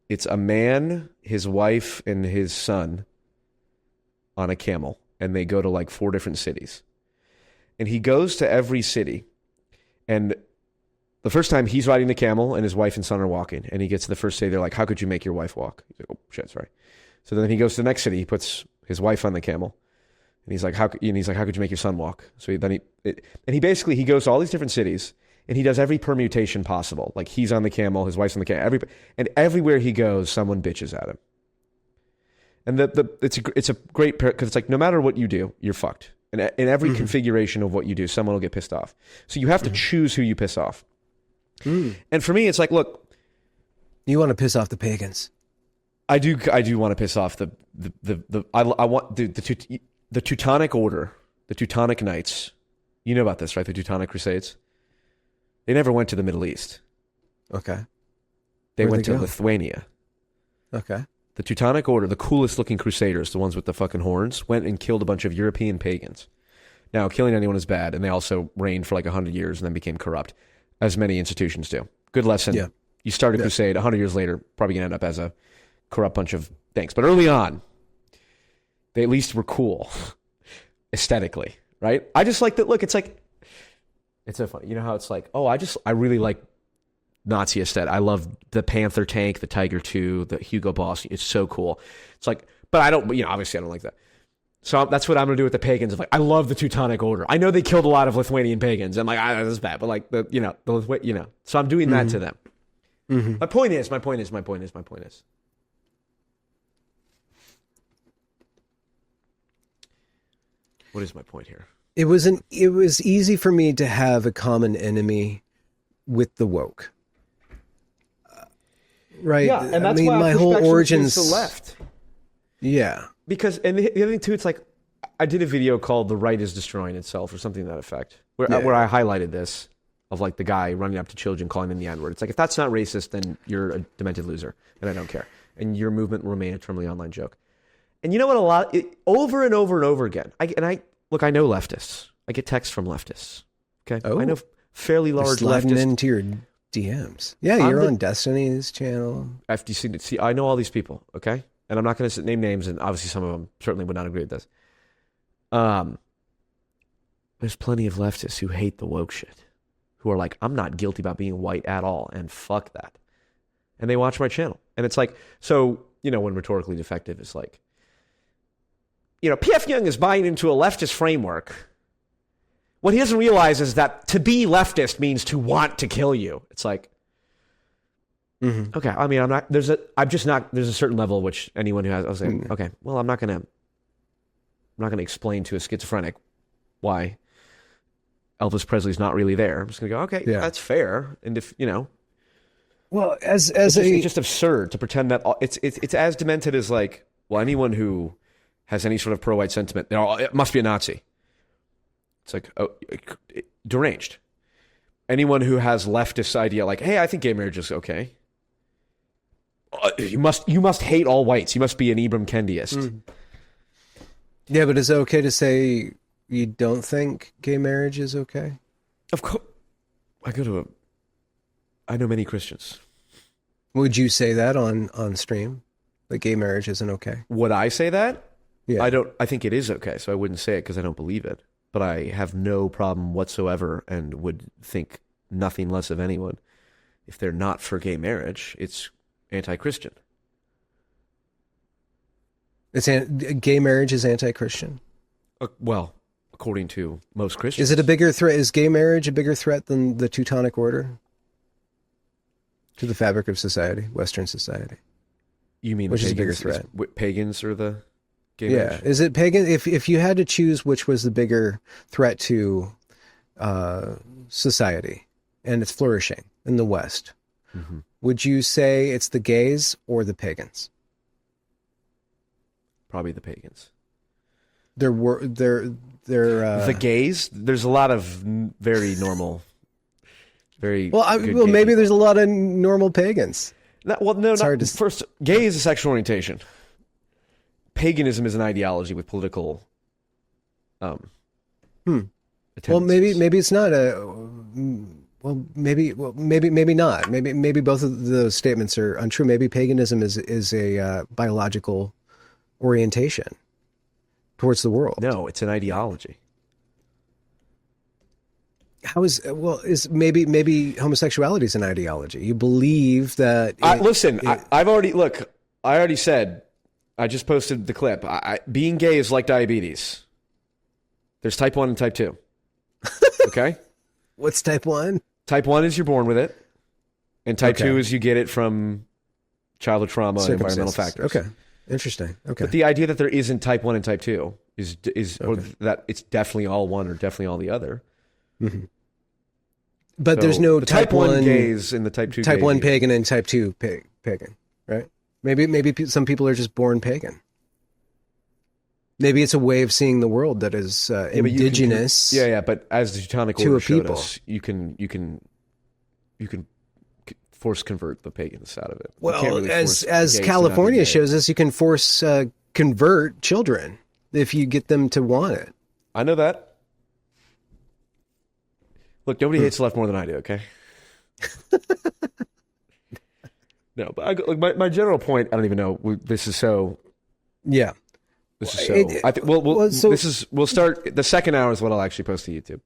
it's a man, his wife, and his son on a camel, and they go to like 4 different cities, and he goes to every city. And the first time he's riding the camel and his wife and son are walking, and he gets to the first city, they're like, how could you make your wife walk? He's like, oh shit, sorry. So then he goes to the next city, he puts his wife on the camel, And he's like, how could you make your son walk? So he basically, he goes to all these different cities and he does every permutation possible. Like he's on the camel, his wife's on the camel, and everywhere he goes, someone bitches at him. And it's a great, because it's like, no matter what you do, you're fucked. And in every configuration of what you do, someone will get pissed off. So you have to choose who you piss off. And for me, it's like, look, you want to piss off the pagans. I do want to piss off the Teutonic Order, the Teutonic Knights. You know about this, right? The Teutonic Crusades. They never went to the Middle East. Okay. They went to Lithuania. Okay. The Teutonic Order, the coolest looking crusaders, the ones with the fucking horns, went and killed a bunch of European pagans. Now, killing anyone is bad, and they also reigned for like 100 years and then became corrupt, as many institutions do. Good lesson. Yeah. You start a crusade, 100 years later, probably going to end up as a corrupt bunch of things. But early on, they at least were cool, aesthetically, right? I just like that. Look, it's like, it's so funny. You know how it's like, I really like Nazi aesthetic. I love the Panther tank, the Tiger II, the Hugo Boss. It's so cool. It's like, but I don't, obviously I don't like that. So that's what I'm going to do with the pagans. Like, I love the Teutonic Order. I know they killed a lot of Lithuanian pagans. I'm like, this is bad. But like, so I'm doing that to them. My point is. What is my point here? It was easy for me to have a common enemy with the woke. Right. Yeah, and that's why my whole origins to the left. Yeah. Because, and the other thing too, it's like, I did a video called "The Right is Destroying Itself" or something to that effect, where I highlighted this of like the guy running up to children calling them the N-word. It's like, if that's not racist, then you're a demented loser, and I don't care. And your movement will remain a terminally online joke. And you know what? Over and over and over again. I know leftists. I get texts from leftists. Okay, I know fairly large leftists into your DMs. Yeah, you're on Destiny's channel. FDC. See, I know all these people. Okay, and I'm not going to name names, and obviously some of them certainly would not agree with this. There's plenty of leftists who hate the woke shit, who are like, I'm not guilty about being white at all, and fuck that. And they watch my channel, and it's like, so when rhetorically defective is like, P.F. Jung is buying into a leftist framework. What he doesn't realize is that to be leftist means to want to kill you. It's like, okay, I mean, there's a certain level which anyone who has, I was like, okay, well, I'm not going to explain to a schizophrenic why Elvis Presley's not really there. I'm just going to go, okay, that's fair. And if, well, it's just absurd to pretend that it's as demented as like, well, anyone who has any sort of pro-white sentiment, it must be a Nazi. It's like, deranged. Anyone who has leftist idea, like, hey, I think gay marriage is okay. You must hate all whites. You must be an Ibram Kendiist. Yeah, but is it okay to say you don't think gay marriage is okay? Of course. I know many Christians. Would you say that on stream? That gay marriage isn't okay? Would I say that? Yeah. I think it is okay, so I wouldn't say it because I don't believe it. But I have no problem whatsoever and would think nothing less of anyone. If they're not for gay marriage, it's anti-Christian. Gay marriage is anti-Christian? Well, according to most Christians. Is it a bigger threat? Is gay marriage a bigger threat than the Teutonic Order to the fabric of society, Western society? You mean which is a bigger threat? Pagans or the gay marriage? Yeah. Is it pagan? If you had to choose which was the bigger threat to society and its flourishing in the West, would you say it's the gays or the pagans? Probably the pagans. The gays. There's a lot of very normal, very maybe there's a lot of normal pagans. First, gay is a sexual orientation. Paganism is an ideology with political. Well, maybe it's not maybe not. Maybe both of those statements are untrue. Maybe paganism is a biological orientation towards the world. No, it's an ideology. How is maybe homosexuality is an ideology? You believe that? I already said. I just posted the clip. Being gay is like diabetes. There's type 1 and type 2. Okay? What's type 1? Type 1 is you're born with it. And type Okay. 2 is you get it from childhood trauma and environmental factors. Okay. Interesting. Okay. But the idea that there isn't type 1 and type 2 is or Okay. that it's definitely all one or definitely all the other. Mm-hmm. But So there's no the type 1 gays and the type 2 type gays. 1 pagan and type 2 pagan, right? Maybe some people are just born pagan. Maybe it's a way of seeing the world that is Yeah, but you can indigenous. but as the Teutonic to Order a showed people. us, you can force convert the pagans out of it. You Well, can't really as force gays to not be California gay. shows us, you can force convert children if you get them to want it. I know that. Look, nobody hates the left more than I do, okay? No, but my general point, I don't even know. This is so. Yeah. This is so. It- I think. Well, so- this is. We'll start. The second hour is what I'll actually post to YouTube.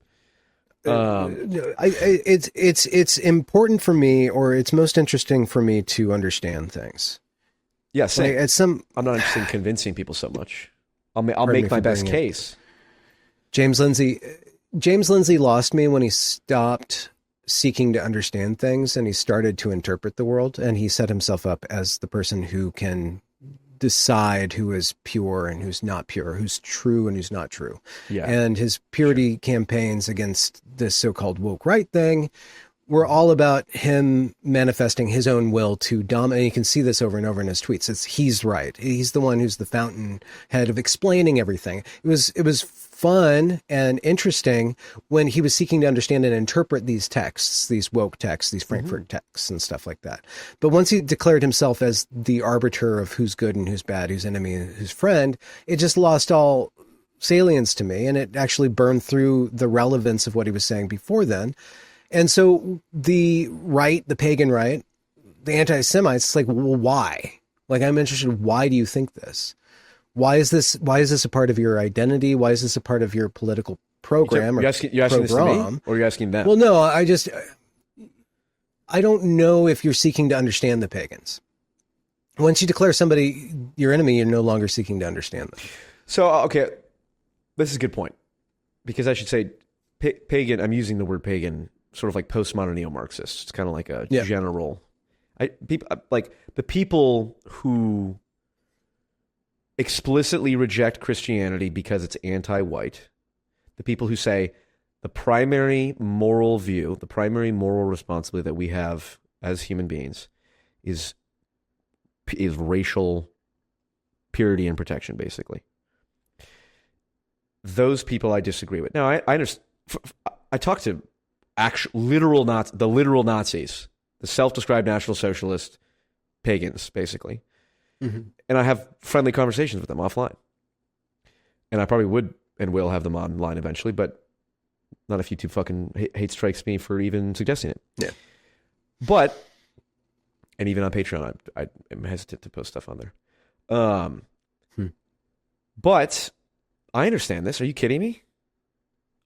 It's important for me, or it's most interesting for me to understand things. Yeah, Like, same. at some I'm not interested in convincing people so much. I'll Pardon me make my for best bringing it. case. James Lindsay lost me when he stopped seeking to understand things and he started to interpret the world, and he set himself up as the person who can decide who is pure and who's not pure, who's true and who's not true. Yeah. And his purity campaigns against this so-called woke right thing were all about him manifesting his own will to dominate. You can see this over and over in his tweets. He's right. He's the one who's the fountainhead of explaining everything. It was fun and interesting when he was seeking to understand and interpret these texts, these woke texts, these Frankfurt texts and stuff like that. But once he declared himself as the arbiter of who's good and who's bad, who's enemy and who's friend, it just lost all salience to me, and it actually burned through the relevance of what he was saying before then. And so the right, the pagan right, the anti-Semites, it's like, well, why? Like, I'm interested. Why do you think this? Why is this a part of your identity? Why is this a part of your political program? You're asking this to me, or you're asking them? Well, no, I don't know if you're seeking to understand the pagans. Once you declare somebody your enemy, you're no longer seeking to understand them. So, okay, this is a good point, because I should say pagan. I'm using the word pagan sort of like postmodern neo-Marxist. It's kind of like a general. Like the people who explicitly reject Christianity because it's anti-white, the people who say the primary moral view, the primary moral responsibility that we have as human beings is racial purity and protection, basically. Those people I disagree with. Now, I understand. I talk to literal Nazis, the self-described National Socialist pagans, basically. Mm-hmm. And I have friendly conversations with them offline. And I probably would and will have them online eventually, but not if YouTube fucking hate strikes me for even suggesting it. Yeah. But, and even on Patreon, I am hesitant to post stuff on there. But I understand this. Are you kidding me?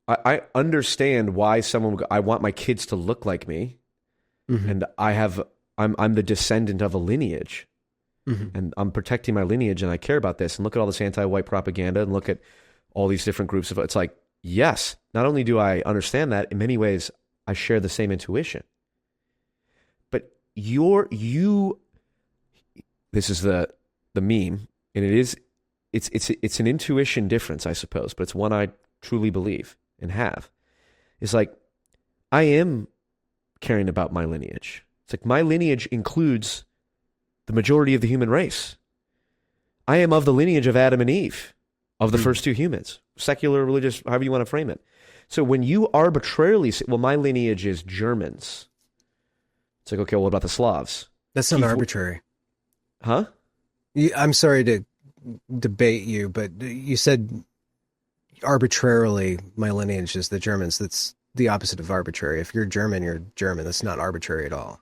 I understand why someone would go, I want my kids to look like me. Mm-hmm. And I'm the descendant of a lineage. Mm-hmm. And I'm protecting my lineage, and I care about this. And look at all this anti-white propaganda, and look at all these different groups of. It's like, yes, not only do I understand that, in many ways, I share the same intuition. But this is the meme, and it's an intuition difference, I suppose, but it's one I truly believe and have. It's like, I am caring about my lineage. It's like my lineage includes the majority of the human race. I am of the lineage of Adam and Eve, of the first two humans, secular, religious, however you want to frame it. So when you arbitrarily say, well, my lineage is Germans, it's like, okay, well, what about the Slavs? That's not arbitrary. Huh? I'm sorry to debate you, but you said arbitrarily my lineage is the Germans. That's the opposite of arbitrary. If you're German, you're German. That's not arbitrary at all.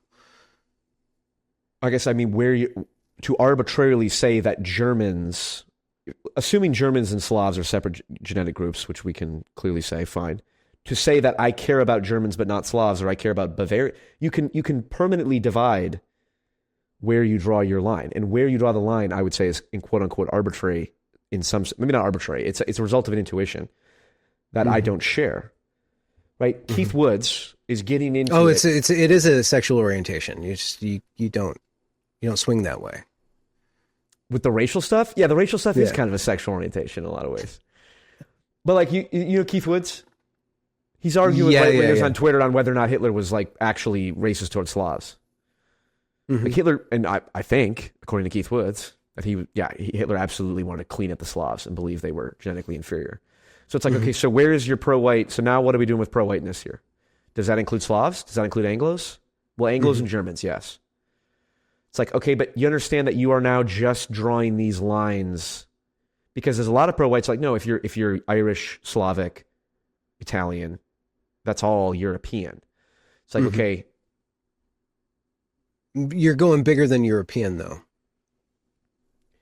I guess I mean to arbitrarily say that Germans, assuming Germans and Slavs are separate genetic groups, which we can clearly say, fine. To say that I care about Germans but not Slavs, or I care about Bavaria, you can permanently divide where you draw your line, and where you draw the line, I would say, is in quote unquote arbitrary. In some, maybe not arbitrary. It's a result of an intuition. that I don't share. Right? Keith Woods is getting into it is a sexual orientation. You don't swing that way. With the racial stuff? Yeah, the racial stuff is kind of a sexual orientation in a lot of ways. But like you know Keith Woods? He's arguing with right-wingers on Twitter on whether or not Hitler was like actually racist towards Slavs. Like Hitler, and I think, according to Keith Woods, that Hitler absolutely wanted to clean up the Slavs and believe they were genetically inferior. So it's like, okay, so where is your pro-white? So now what are we doing with pro-whiteness here? Does that include Slavs? Does that include Anglos? Well, Anglos and Germans, yes. It's like, okay, but you understand that you are now just drawing these lines because there's a lot of pro-whites like, no, if you're Irish, Slavic, Italian, that's all European. It's like, okay. You're going bigger than European, though.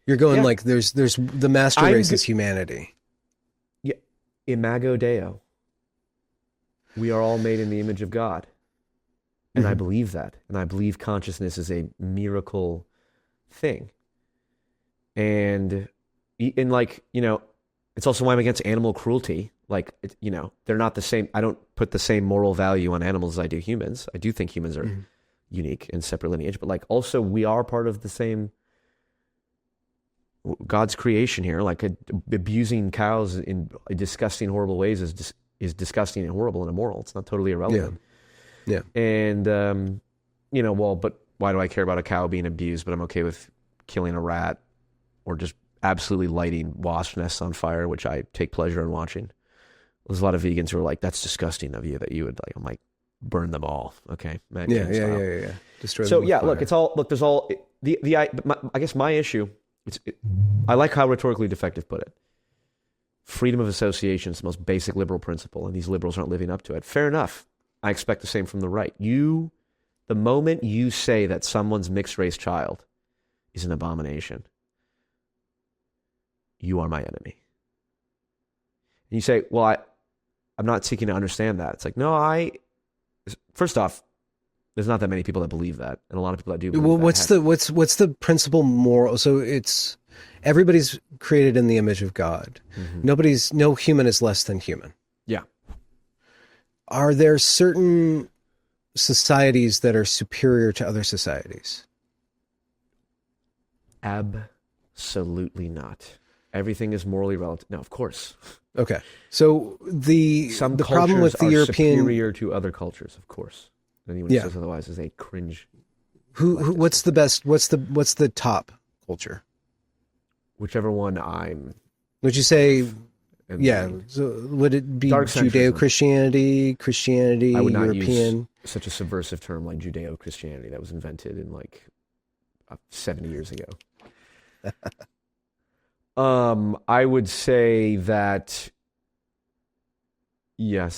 You're going like there's the master race is humanity. Yeah, Imago Deo. We are all made in the image of God. And I believe that. And I believe consciousness is a miracle thing. And like, you know, it's also why I'm against animal cruelty. Like, you know, they're not the same. I don't put the same moral value on animals as I do humans. I do think humans are unique and separate lineage. But like, also, we are part of the same God's creation here. Like, abusing cows in disgusting, horrible ways is disgusting and horrible and immoral. It's not totally irrelevant. Yeah. And, you know, well, but why do I care about a cow being abused, but I'm okay with killing a rat or just absolutely lighting wasp nests on fire, which I take pleasure in watching. There's a lot of vegans who are like, that's disgusting of you that you would like, I'm like, burn them all. Okay. Yeah. Destroy so them yeah, with fire. look, it's all, look, there's all I guess my issue, I like how rhetorically defective put it. Freedom of association is the most basic liberal principle, and these liberals aren't living up to it. Fair enough. I expect the same from the right. The moment you say that someone's mixed race child is an abomination, you are my enemy. And you say, well, I'm not seeking to understand that. It's like, no, first off, there's not that many people that believe that, and a lot of people that do believe that. What's the principal moral? So it's everybody's created in the image of God. No human is less than human. Yeah. Are there certain societies that are superior to other societies? Absolutely not. Everything is morally relative. No, of course. Okay. So the problem with the European superior to other cultures, of course. Anyone who says otherwise is a cringe. What's the best? What's the top culture? Whichever one would you say? So would it be Judeo-Christianity, Christianity, I would not European? Use such a subversive term like Judeo-Christianity that was invented in like 70 years ago. I would say that, I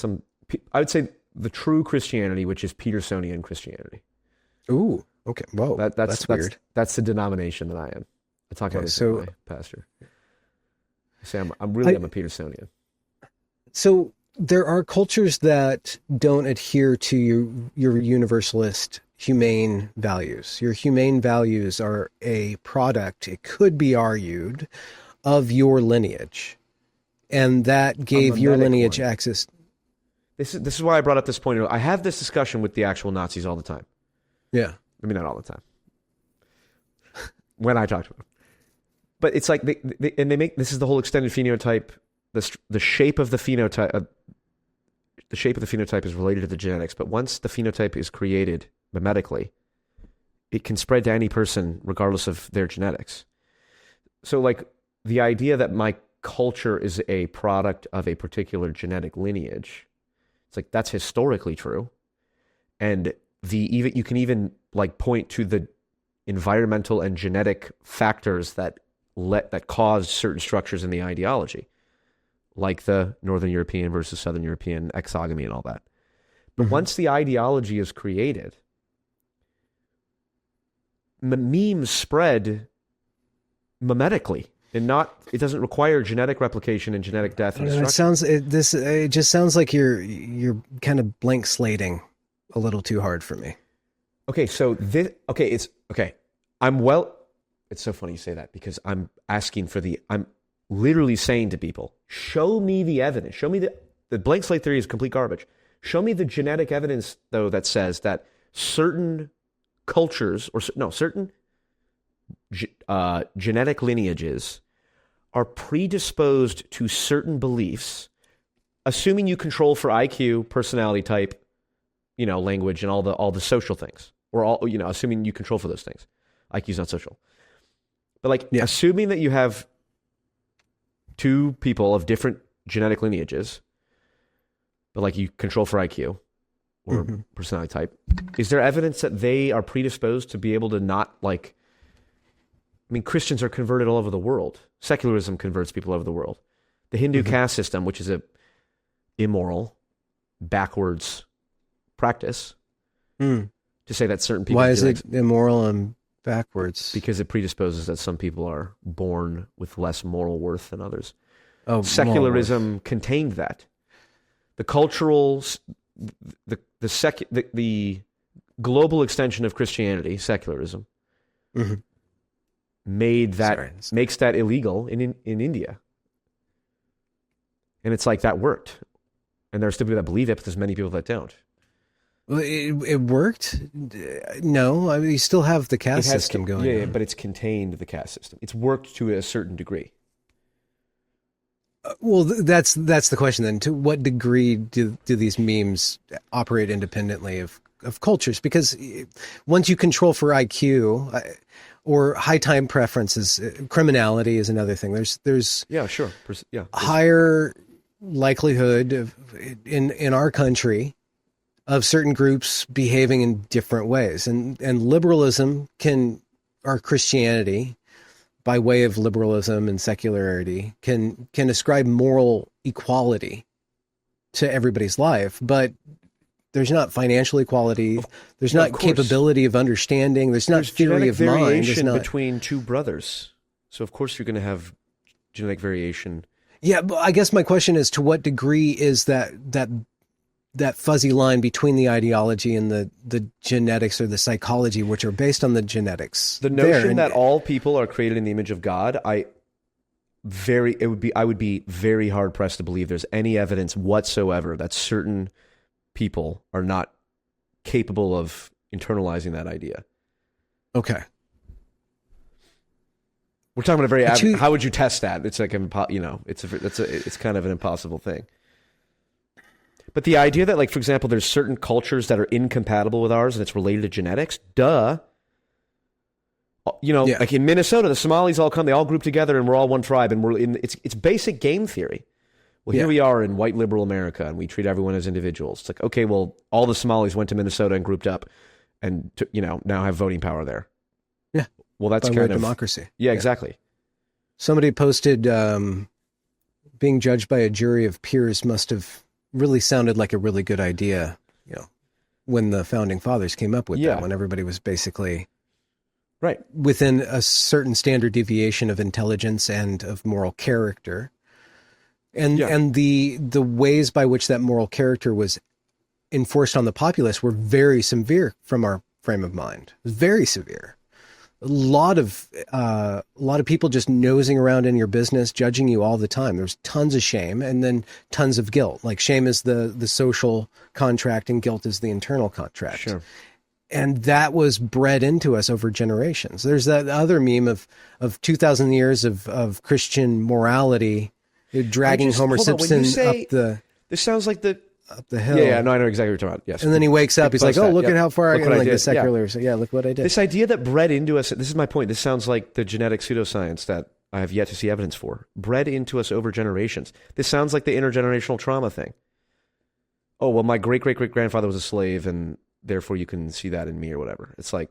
would say the true Christianity, which is Petersonian Christianity. Ooh, okay. Whoa, that's weird. That's the denomination that I am. I talk about this with my pastor. I say I'm a Petersonian. So there are cultures that don't adhere to your universalist humane values. Your humane values are a product, it could be argued, of your lineage. And that gave your lineage access. This is why I brought up this point. I have this discussion with the actual Nazis all the time. Yeah. I mean, not all the time. When I talk to them. But it's like, they make, this is the whole extended phenotype, the shape of the phenotype, the shape of the phenotype is related to the genetics, but once the phenotype is created mimetically, it can spread to any person regardless of their genetics. So like the idea that my culture is a product of a particular genetic lineage, it's like that's historically true. And you can even like point to the environmental and genetic factors that caused certain structures in the ideology, like the Northern European versus Southern European exogamy and all that. But once the ideology is created, memes spread mimetically, and it doesn't require genetic replication and genetic death. And it just sounds like you're kind of blank slating a little too hard for me. Okay, so it's so funny you say that, because I'm literally saying to people, show me the evidence, show me the The blank slate theory is complete garbage. Show me the genetic evidence, though, that says that certain cultures, or certain genetic lineages are predisposed to certain beliefs, assuming you control for IQ, personality type, language, and all the social things, or assuming you control for those things. IQ is not social, but assuming that you have two people of different genetic lineages, but you control for IQ or personality type, is there evidence that they are predisposed to be able to not Christians are converted all over the world. Secularism converts people all over the world. The Hindu caste system, which is a immoral, backwards practice, to say that certain people... Why is it immoral and backwards? Because it predisposes that some people are born with less moral worth than others. Oh, Secularism contained that. The cultural... The global extension of Christianity, secularism, makes that illegal in India. And it's that worked. And there are still people that believe it, but there's many people that don't. Well, it worked? No, you still have the caste system going on. Yeah, but it's contained the caste system. It's worked to a certain degree. Well, that's the question then. To what degree do these memes operate independently of cultures? Because once you control for IQ or high time preferences, criminality is another thing. There's higher likelihood of in our country of certain groups behaving in different ways, and liberalism or Christianity, by way of liberalism and secularity, can ascribe moral equality to everybody's life, but there's not financial equality. There's not capability of understanding. There's not theory of mind. There's variation between two brothers. So of course you're going to have genetic variation. Yeah, but I guess my question is, to what degree is that fuzzy line between the ideology and the genetics or the psychology, which are based on the genetics? The notion that all people are created in the image of God, I would be very hard pressed to believe there's any evidence whatsoever that certain people are not capable of internalizing that idea. Okay. We're talking about how would you test that? It's it's kind of an impossible thing. But the idea that, for example, there's certain cultures that are incompatible with ours and it's related to genetics, duh. Like in Minnesota, the Somalis all come, they all group together and we're all one tribe, and it's basic game theory. Well, here we are in white liberal America, and we treat everyone as individuals. It's okay, well, all the Somalis went to Minnesota and grouped up and, now have voting power there. Yeah. Well, that's kind of democracy. Yeah, exactly. Somebody posted being judged by a jury of peers must have really sounded like a really good idea, when the founding fathers came up with that, when everybody was basically within a certain standard deviation of intelligence and of moral character. And the ways by which that moral character was enforced on the populace were very severe from our frame of mind. Very severe. A lot of people just nosing around in your business, judging you all the time. There's tons of shame and then tons of guilt. Like, shame is the social contract and guilt is the internal contract. Sure. And that was bred into us over generations. There's that other meme of 2,000 years of Christian morality dragging Homer Simpson up the... This sounds like up the hill. Yeah, no, I know exactly what you're talking about. Yes. And then he wakes up, he's like, oh, look at how far I got, like the secular. Yeah, look what I did. This idea that bred into us, this is my point, this sounds like the genetic pseudoscience that I have yet to see evidence for. Bred into us over generations. This sounds like the intergenerational trauma thing. Oh, well, my great-great-great-grandfather was a slave, and therefore you can see that in me or whatever. It's like,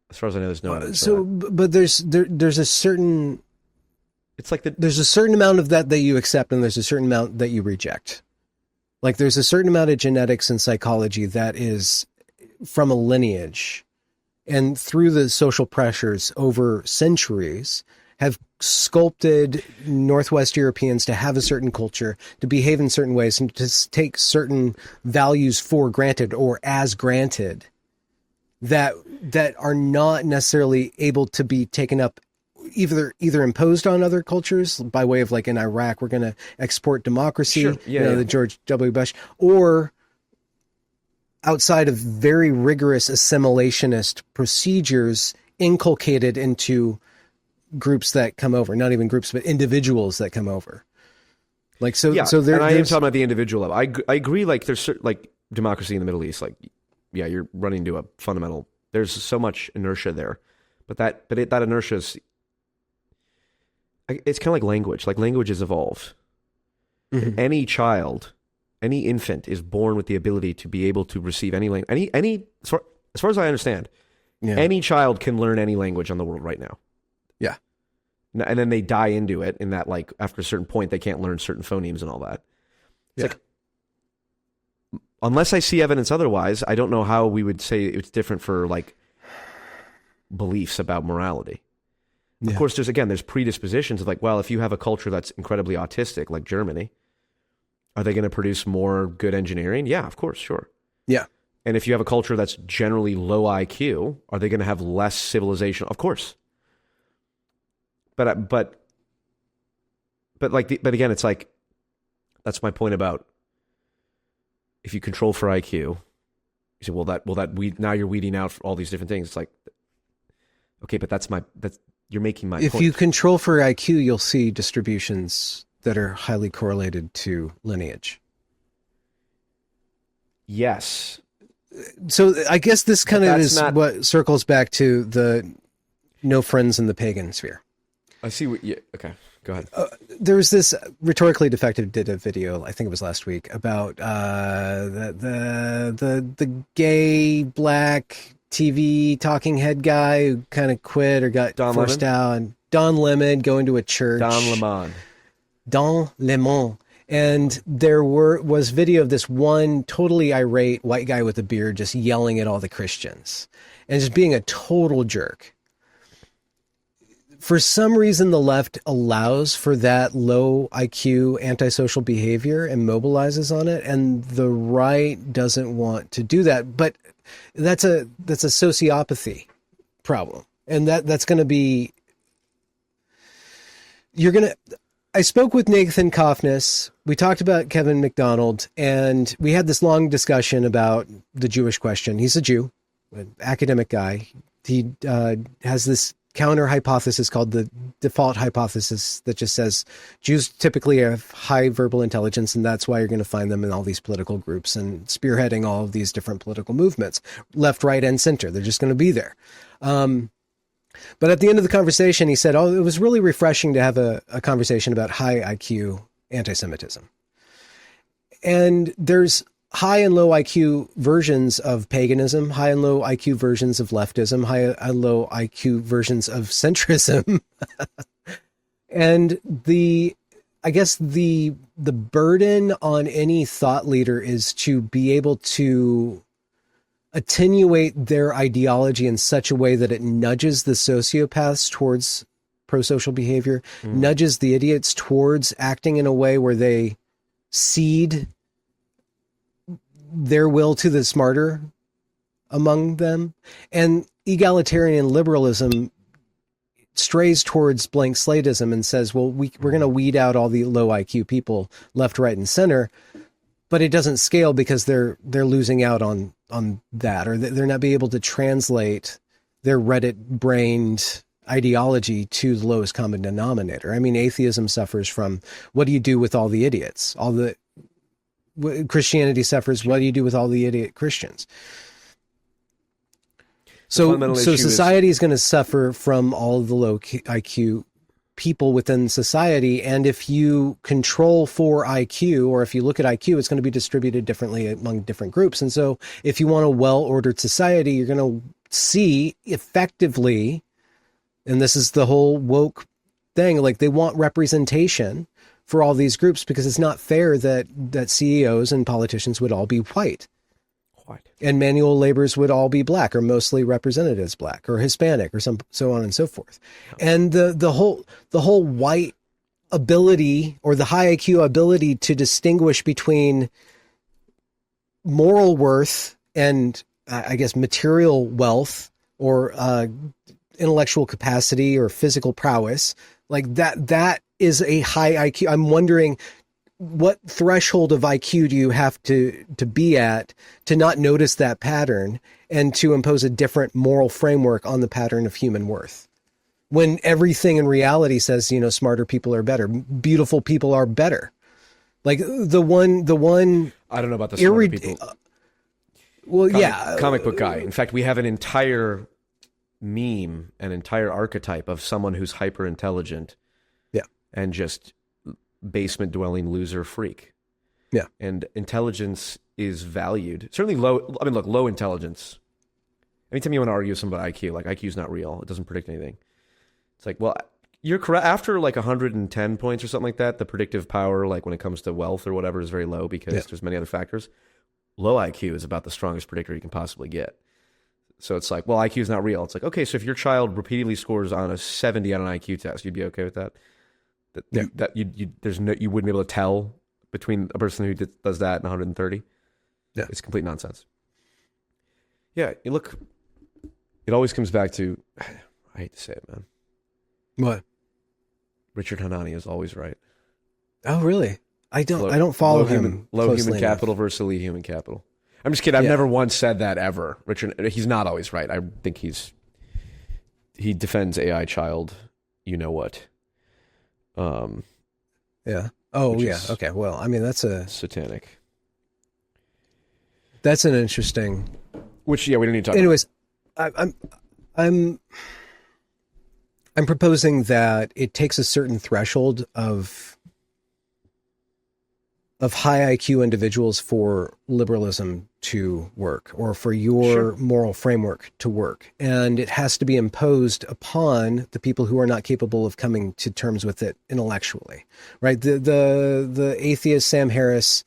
as far as I know, there's no evidence. But there's a certain... It's like there's a certain amount of that you accept, and there's a certain amount that you reject. Like, there's a certain amount of genetics and psychology that is from a lineage, and through the social pressures over centuries have sculpted Northwest Europeans to have a certain culture, to behave in certain ways, and to take certain values for granted or as granted that are not necessarily able to be taken up either imposed on other cultures by way of, like, in Iraq, we're going to export democracy, Sure. Yeah. the George W. Bush, or outside of very rigorous assimilationist procedures inculcated into groups that come over, not even groups, but individuals that come over. Like, so there, and I am talking about the individual level. I agree. Like, there's like democracy in the Middle East. Like, yeah, you're running into a fundamental. There's so much inertia there, but that inertia is. It's kind of like language. Like, languages evolve. Mm-hmm. Any child, any infant is born with the ability to be able to receive any language. As far as I understand, any child can learn any language on the world right now. Yeah. And then they die into it in that, like, after a certain point, they can't learn certain phonemes and all that. It's like, unless I see evidence otherwise, I don't know how we would say it's different for, like, beliefs about morality. Yeah. Of course, there's predispositions of, like, well, if you have a culture that's incredibly autistic, like Germany, are they going to produce more good engineering? Yeah, of course, sure. Yeah. And if you have a culture that's generally low IQ, are they going to have less civilization? Of course. But again, it's like, that's my point about, if you control for IQ, you say, now you're weeding out all these different things. It's like, okay, but you're making my point. If you control for IQ, you'll see distributions that are highly correlated to lineage. Yes. So I guess this kind of is what circles back to the no friends in the pagan sphere. I see what okay, go ahead. There was this Rhetorically Defective did a video, I think it was last week, about the gay black TV talking head guy who kind of quit or got forced out. Don Lemon going to a church. Don Lemon. And there was video of this one totally irate white guy with a beard just yelling at all the Christians and just being a total jerk. For some reason, the left allows for that low IQ antisocial behavior and mobilizes on it, and the right doesn't want to do that. But that's a sociopathy problem, and that's going to be. I spoke with Nathan Kofnes. We talked about Kevin McDonald, and we had this long discussion about the Jewish question. He's a Jew, an academic guy. He has this counter hypothesis called the default hypothesis that just says Jews typically have high verbal intelligence, and that's why you're going to find them in all these political groups and spearheading all of these different political movements, left, right, and center. They're just going to be there. But at the end of the conversation, he said, it was really refreshing to have a conversation about high IQ anti-Semitism. And there's high and low IQ versions of paganism, high and low IQ versions of leftism, high and low IQ versions of centrism. And I guess the burden on any thought leader is to be able to attenuate their ideology in such a way that it nudges the sociopaths towards pro-social behavior, nudges the idiots towards acting in a way where they cede their will to the smarter among them. And egalitarian liberalism strays towards blank slatism and says, well, we're going to weed out all the low IQ people left, right, and center, but it doesn't scale because they're losing out on that, or they're not being able to translate their Reddit-brained ideology to the lowest common denominator. I mean, atheism suffers from, what do you do with all the idiots? Christianity suffers, what do you do with all the idiot Christians? So society is going to suffer from all of the low IQ people within society. And if you control for IQ, or if you look at IQ, it's going to be distributed differently among different groups. And so if you want a well-ordered society, you're going to see effectively, and this is the whole woke thing, like they want representation for all these groups, because it's not fair that CEOs and politicians would all be white. And manual laborers would all be black, or mostly represented as black or Hispanic, or so on and so forth. And the whole white ability, or the high IQ ability to distinguish between moral worth and I guess material wealth, or intellectual capacity or physical prowess, like that is a high IQ. I'm wondering, what threshold of IQ do you have to be at to not notice that pattern and to impose a different moral framework on the pattern of human worth? When everything in reality says, smarter people are better, beautiful people are better. Like the one. I don't know about the smarter people. Comic book guy. In fact, we have an entire meme, an entire archetype of someone who's hyper intelligent. Yeah. And just basement dwelling loser freak. Yeah. And intelligence is valued. Certainly low. I mean, look, low intelligence. Anytime you want to argue with somebody about IQ, like IQ is not real. It doesn't predict anything. It's like, well, you're correct. After like 110 points or something like that, the predictive power, like when it comes to wealth or whatever, is very low because there's many other factors. Low IQ is about the strongest predictor you can possibly get. So it's like, well, IQ is not real. It's like, okay, so if your child repeatedly scores on a 70 on an IQ test, you'd be okay with that? You wouldn't be able to tell between a person who does that and 130? Yeah. It's complete nonsense. Yeah, look, it always comes back to, I hate to say it, man. What? Richard Hanani is always right. Oh, really? I don't follow him. Low human capital versus elite human capital. I'm just kidding. I've never once said that ever. Richard, he's not always right. I think he defends AI child, you know what. Yeah. Oh, yeah. Okay. Well, I mean, that's satanic. That's an interesting. Which, we don't need to talk Anyways, I'm proposing that it takes a certain threshold of high IQ individuals for liberalism to work, or for your moral framework to work. And it has to be imposed upon the people who are not capable of coming to terms with it intellectually, right? The atheist Sam Harris,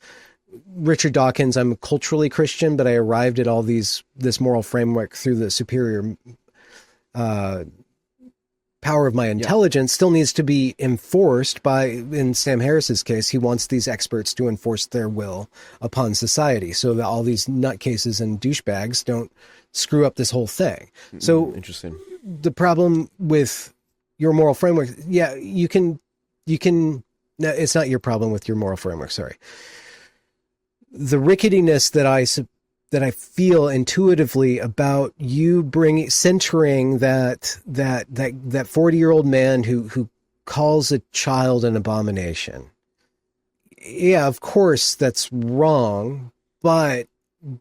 Richard Dawkins, I'm culturally Christian, but I arrived at this moral framework through the superior power of my intelligence, still needs to be enforced by, in Sam Harris's case, he wants these experts to enforce their will upon society so that all these nutcases and douchebags don't screw up this whole thing. So interesting. The problem with your moral framework, you can, no, it's not your problem with your moral framework. Sorry. The ricketiness that I feel intuitively about you centering that 40-year-old man who calls a child an abomination. Yeah, of course that's wrong, but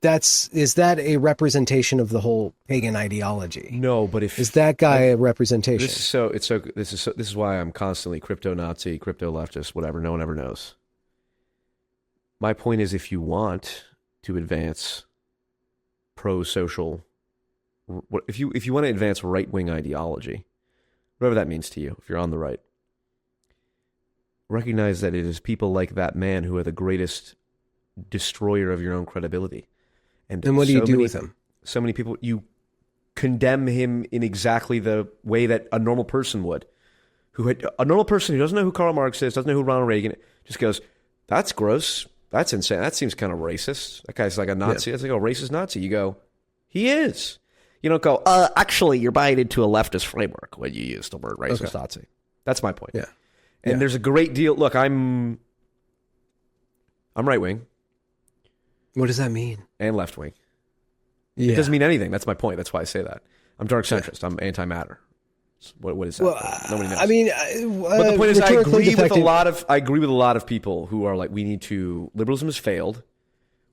is that a representation of the whole pagan ideology? No, but is that guy a representation? This is why I'm constantly crypto Nazi, crypto leftist, whatever. No one ever knows. My point is, if you want to advance pro-social, if you want to advance right-wing ideology, whatever that means to you, if you're on the right, recognize that it is people like that man who are the greatest destroyer of your own credibility. And what do you do with him? So many people, you condemn him in exactly the way that a normal person would. A normal person who doesn't know who Karl Marx is, doesn't know who Ronald Reagan is, just goes, that's gross. That's insane. That seems kind of racist. That guy's like a Nazi. That's like a racist Nazi. You go, he is. You don't go, actually, you're buying into a leftist framework when you use the word racist Nazi. That's my point. Yeah. And there's a great deal. Look, I'm right wing. What does that mean? And left wing. Yeah. It doesn't mean anything. That's my point. That's why I say that. I'm dark centrist. I'm anti-matter. What is that? Well, nobody knows. I mean, but the point is, I agree with a lot of people who are like, liberalism has failed.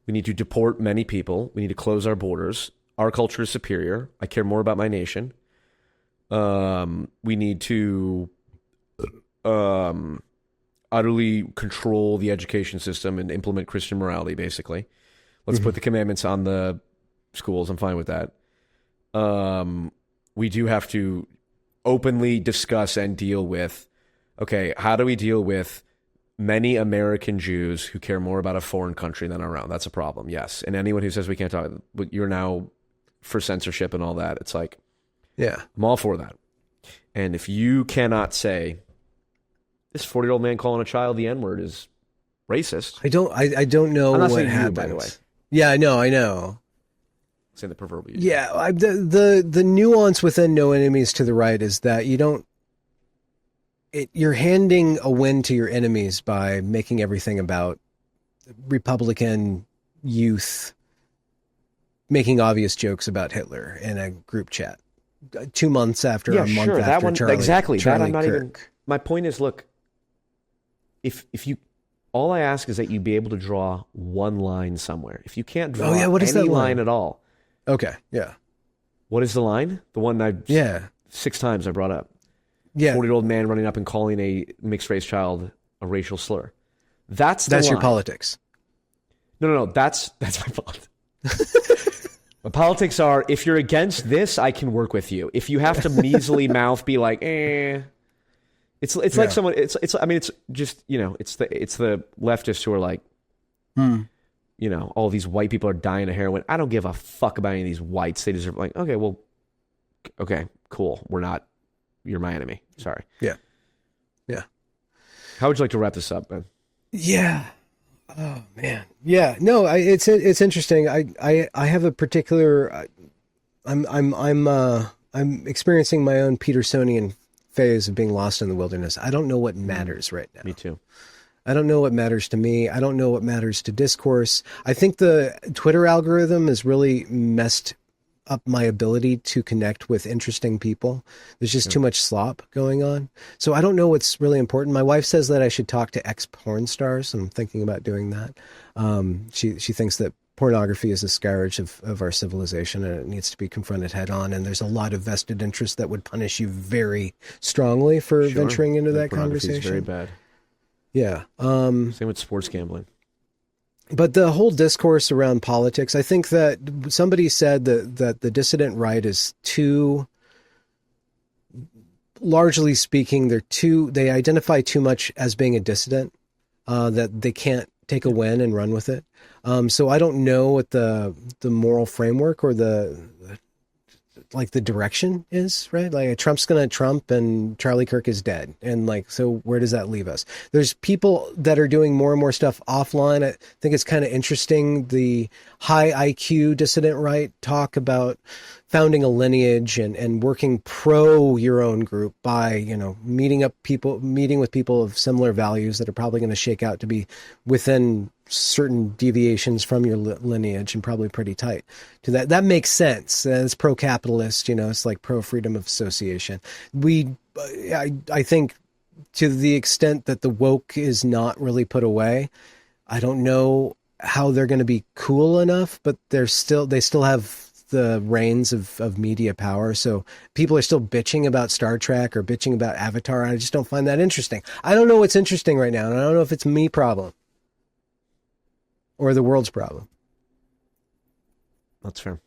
We need to deport many people. We need to close our borders. Our culture is superior. I care more about my nation. We need to utterly control the education system and implement Christian morality, basically. Let's put the commandments on the schools. I'm fine with that. We do have to openly discuss and deal with, how do we deal with many American Jews who care more about a foreign country than our own? That's a problem, yes. And anyone who says we can't talk, you're now for censorship and all that. It's like, I'm all for that. And if you cannot say, this 40-year-old man calling a child the N-word is racist. I don't know I'm not what saying happened. you, by the way. Yeah, I know. saying the proverbial. Yeah, the nuance within No Enemies to the Right is that you're handing a win to your enemies by making everything about Republican youth making obvious jokes about Hitler in a group chat 2 months after, a month sure. after That one, Charlie, exactly. Charlie that I'm not Kirk. even. My point is, look, if you, all I ask is that you be able to draw one line somewhere. If you can't draw what is any that line at all, Okay, yeah. what is the line? The one Yeah. 6 times I brought up. Yeah. 40-year-old man running up and calling a mixed race child a racial slur. That's the That's your line. politics. No. That's my politics. My politics are, if you're against this, I can work with you. If you have to measly mouth be like, it's like someone. It's. I mean, it's just, it's the leftists who are like, all these white people are dying of heroin. I don't give a fuck about any of these whites. They deserve, like, okay, cool. You're my enemy. Sorry. Yeah. How would you like to wrap this up, man? Yeah. Oh man. Yeah. No. It's interesting. I have a particular. I'm experiencing my own Petersonian phase of being lost in the wilderness. I don't know what matters right now. Me too. I don't know what matters to me. I don't know what matters to discourse. I think the Twitter algorithm has really messed up my ability to connect with interesting people. There's just too much slop going on. So I don't know what's really important. My wife says that I should talk to ex-porn stars, and I'm thinking about doing that. She thinks that pornography is a scourge of our civilization, and it needs to be confronted head on. And there's a lot of vested interest that would punish you very strongly for venturing into that conversation. Very bad. Yeah. Same with sports gambling. But the whole discourse around politics, I think that somebody said that the dissident right is too, largely speaking, they identify too much as being a dissident, that they can't take a win and run with it. So I don't know what the moral framework or the direction is, right? Like, Trump's going to Trump and Charlie Kirk is dead. And so where does that leave us? There's people that are doing more and more stuff offline. I think it's kind of interesting. The high IQ dissident right talk about founding a lineage and working pro your own group by, meeting with people of similar values that are probably going to shake out to be within certain deviations from your lineage and probably pretty tight to that. That makes sense. It's pro-capitalist, it's like pro-freedom of association. I think to the extent that the woke is not really put away, I don't know how they're going to be cool enough, but they still have the reins of media power. So people are still bitching about Star Trek or bitching about Avatar. I just don't find that interesting. I don't know what's interesting right now. And I don't know if it's me problem or the world's problem. That's fair.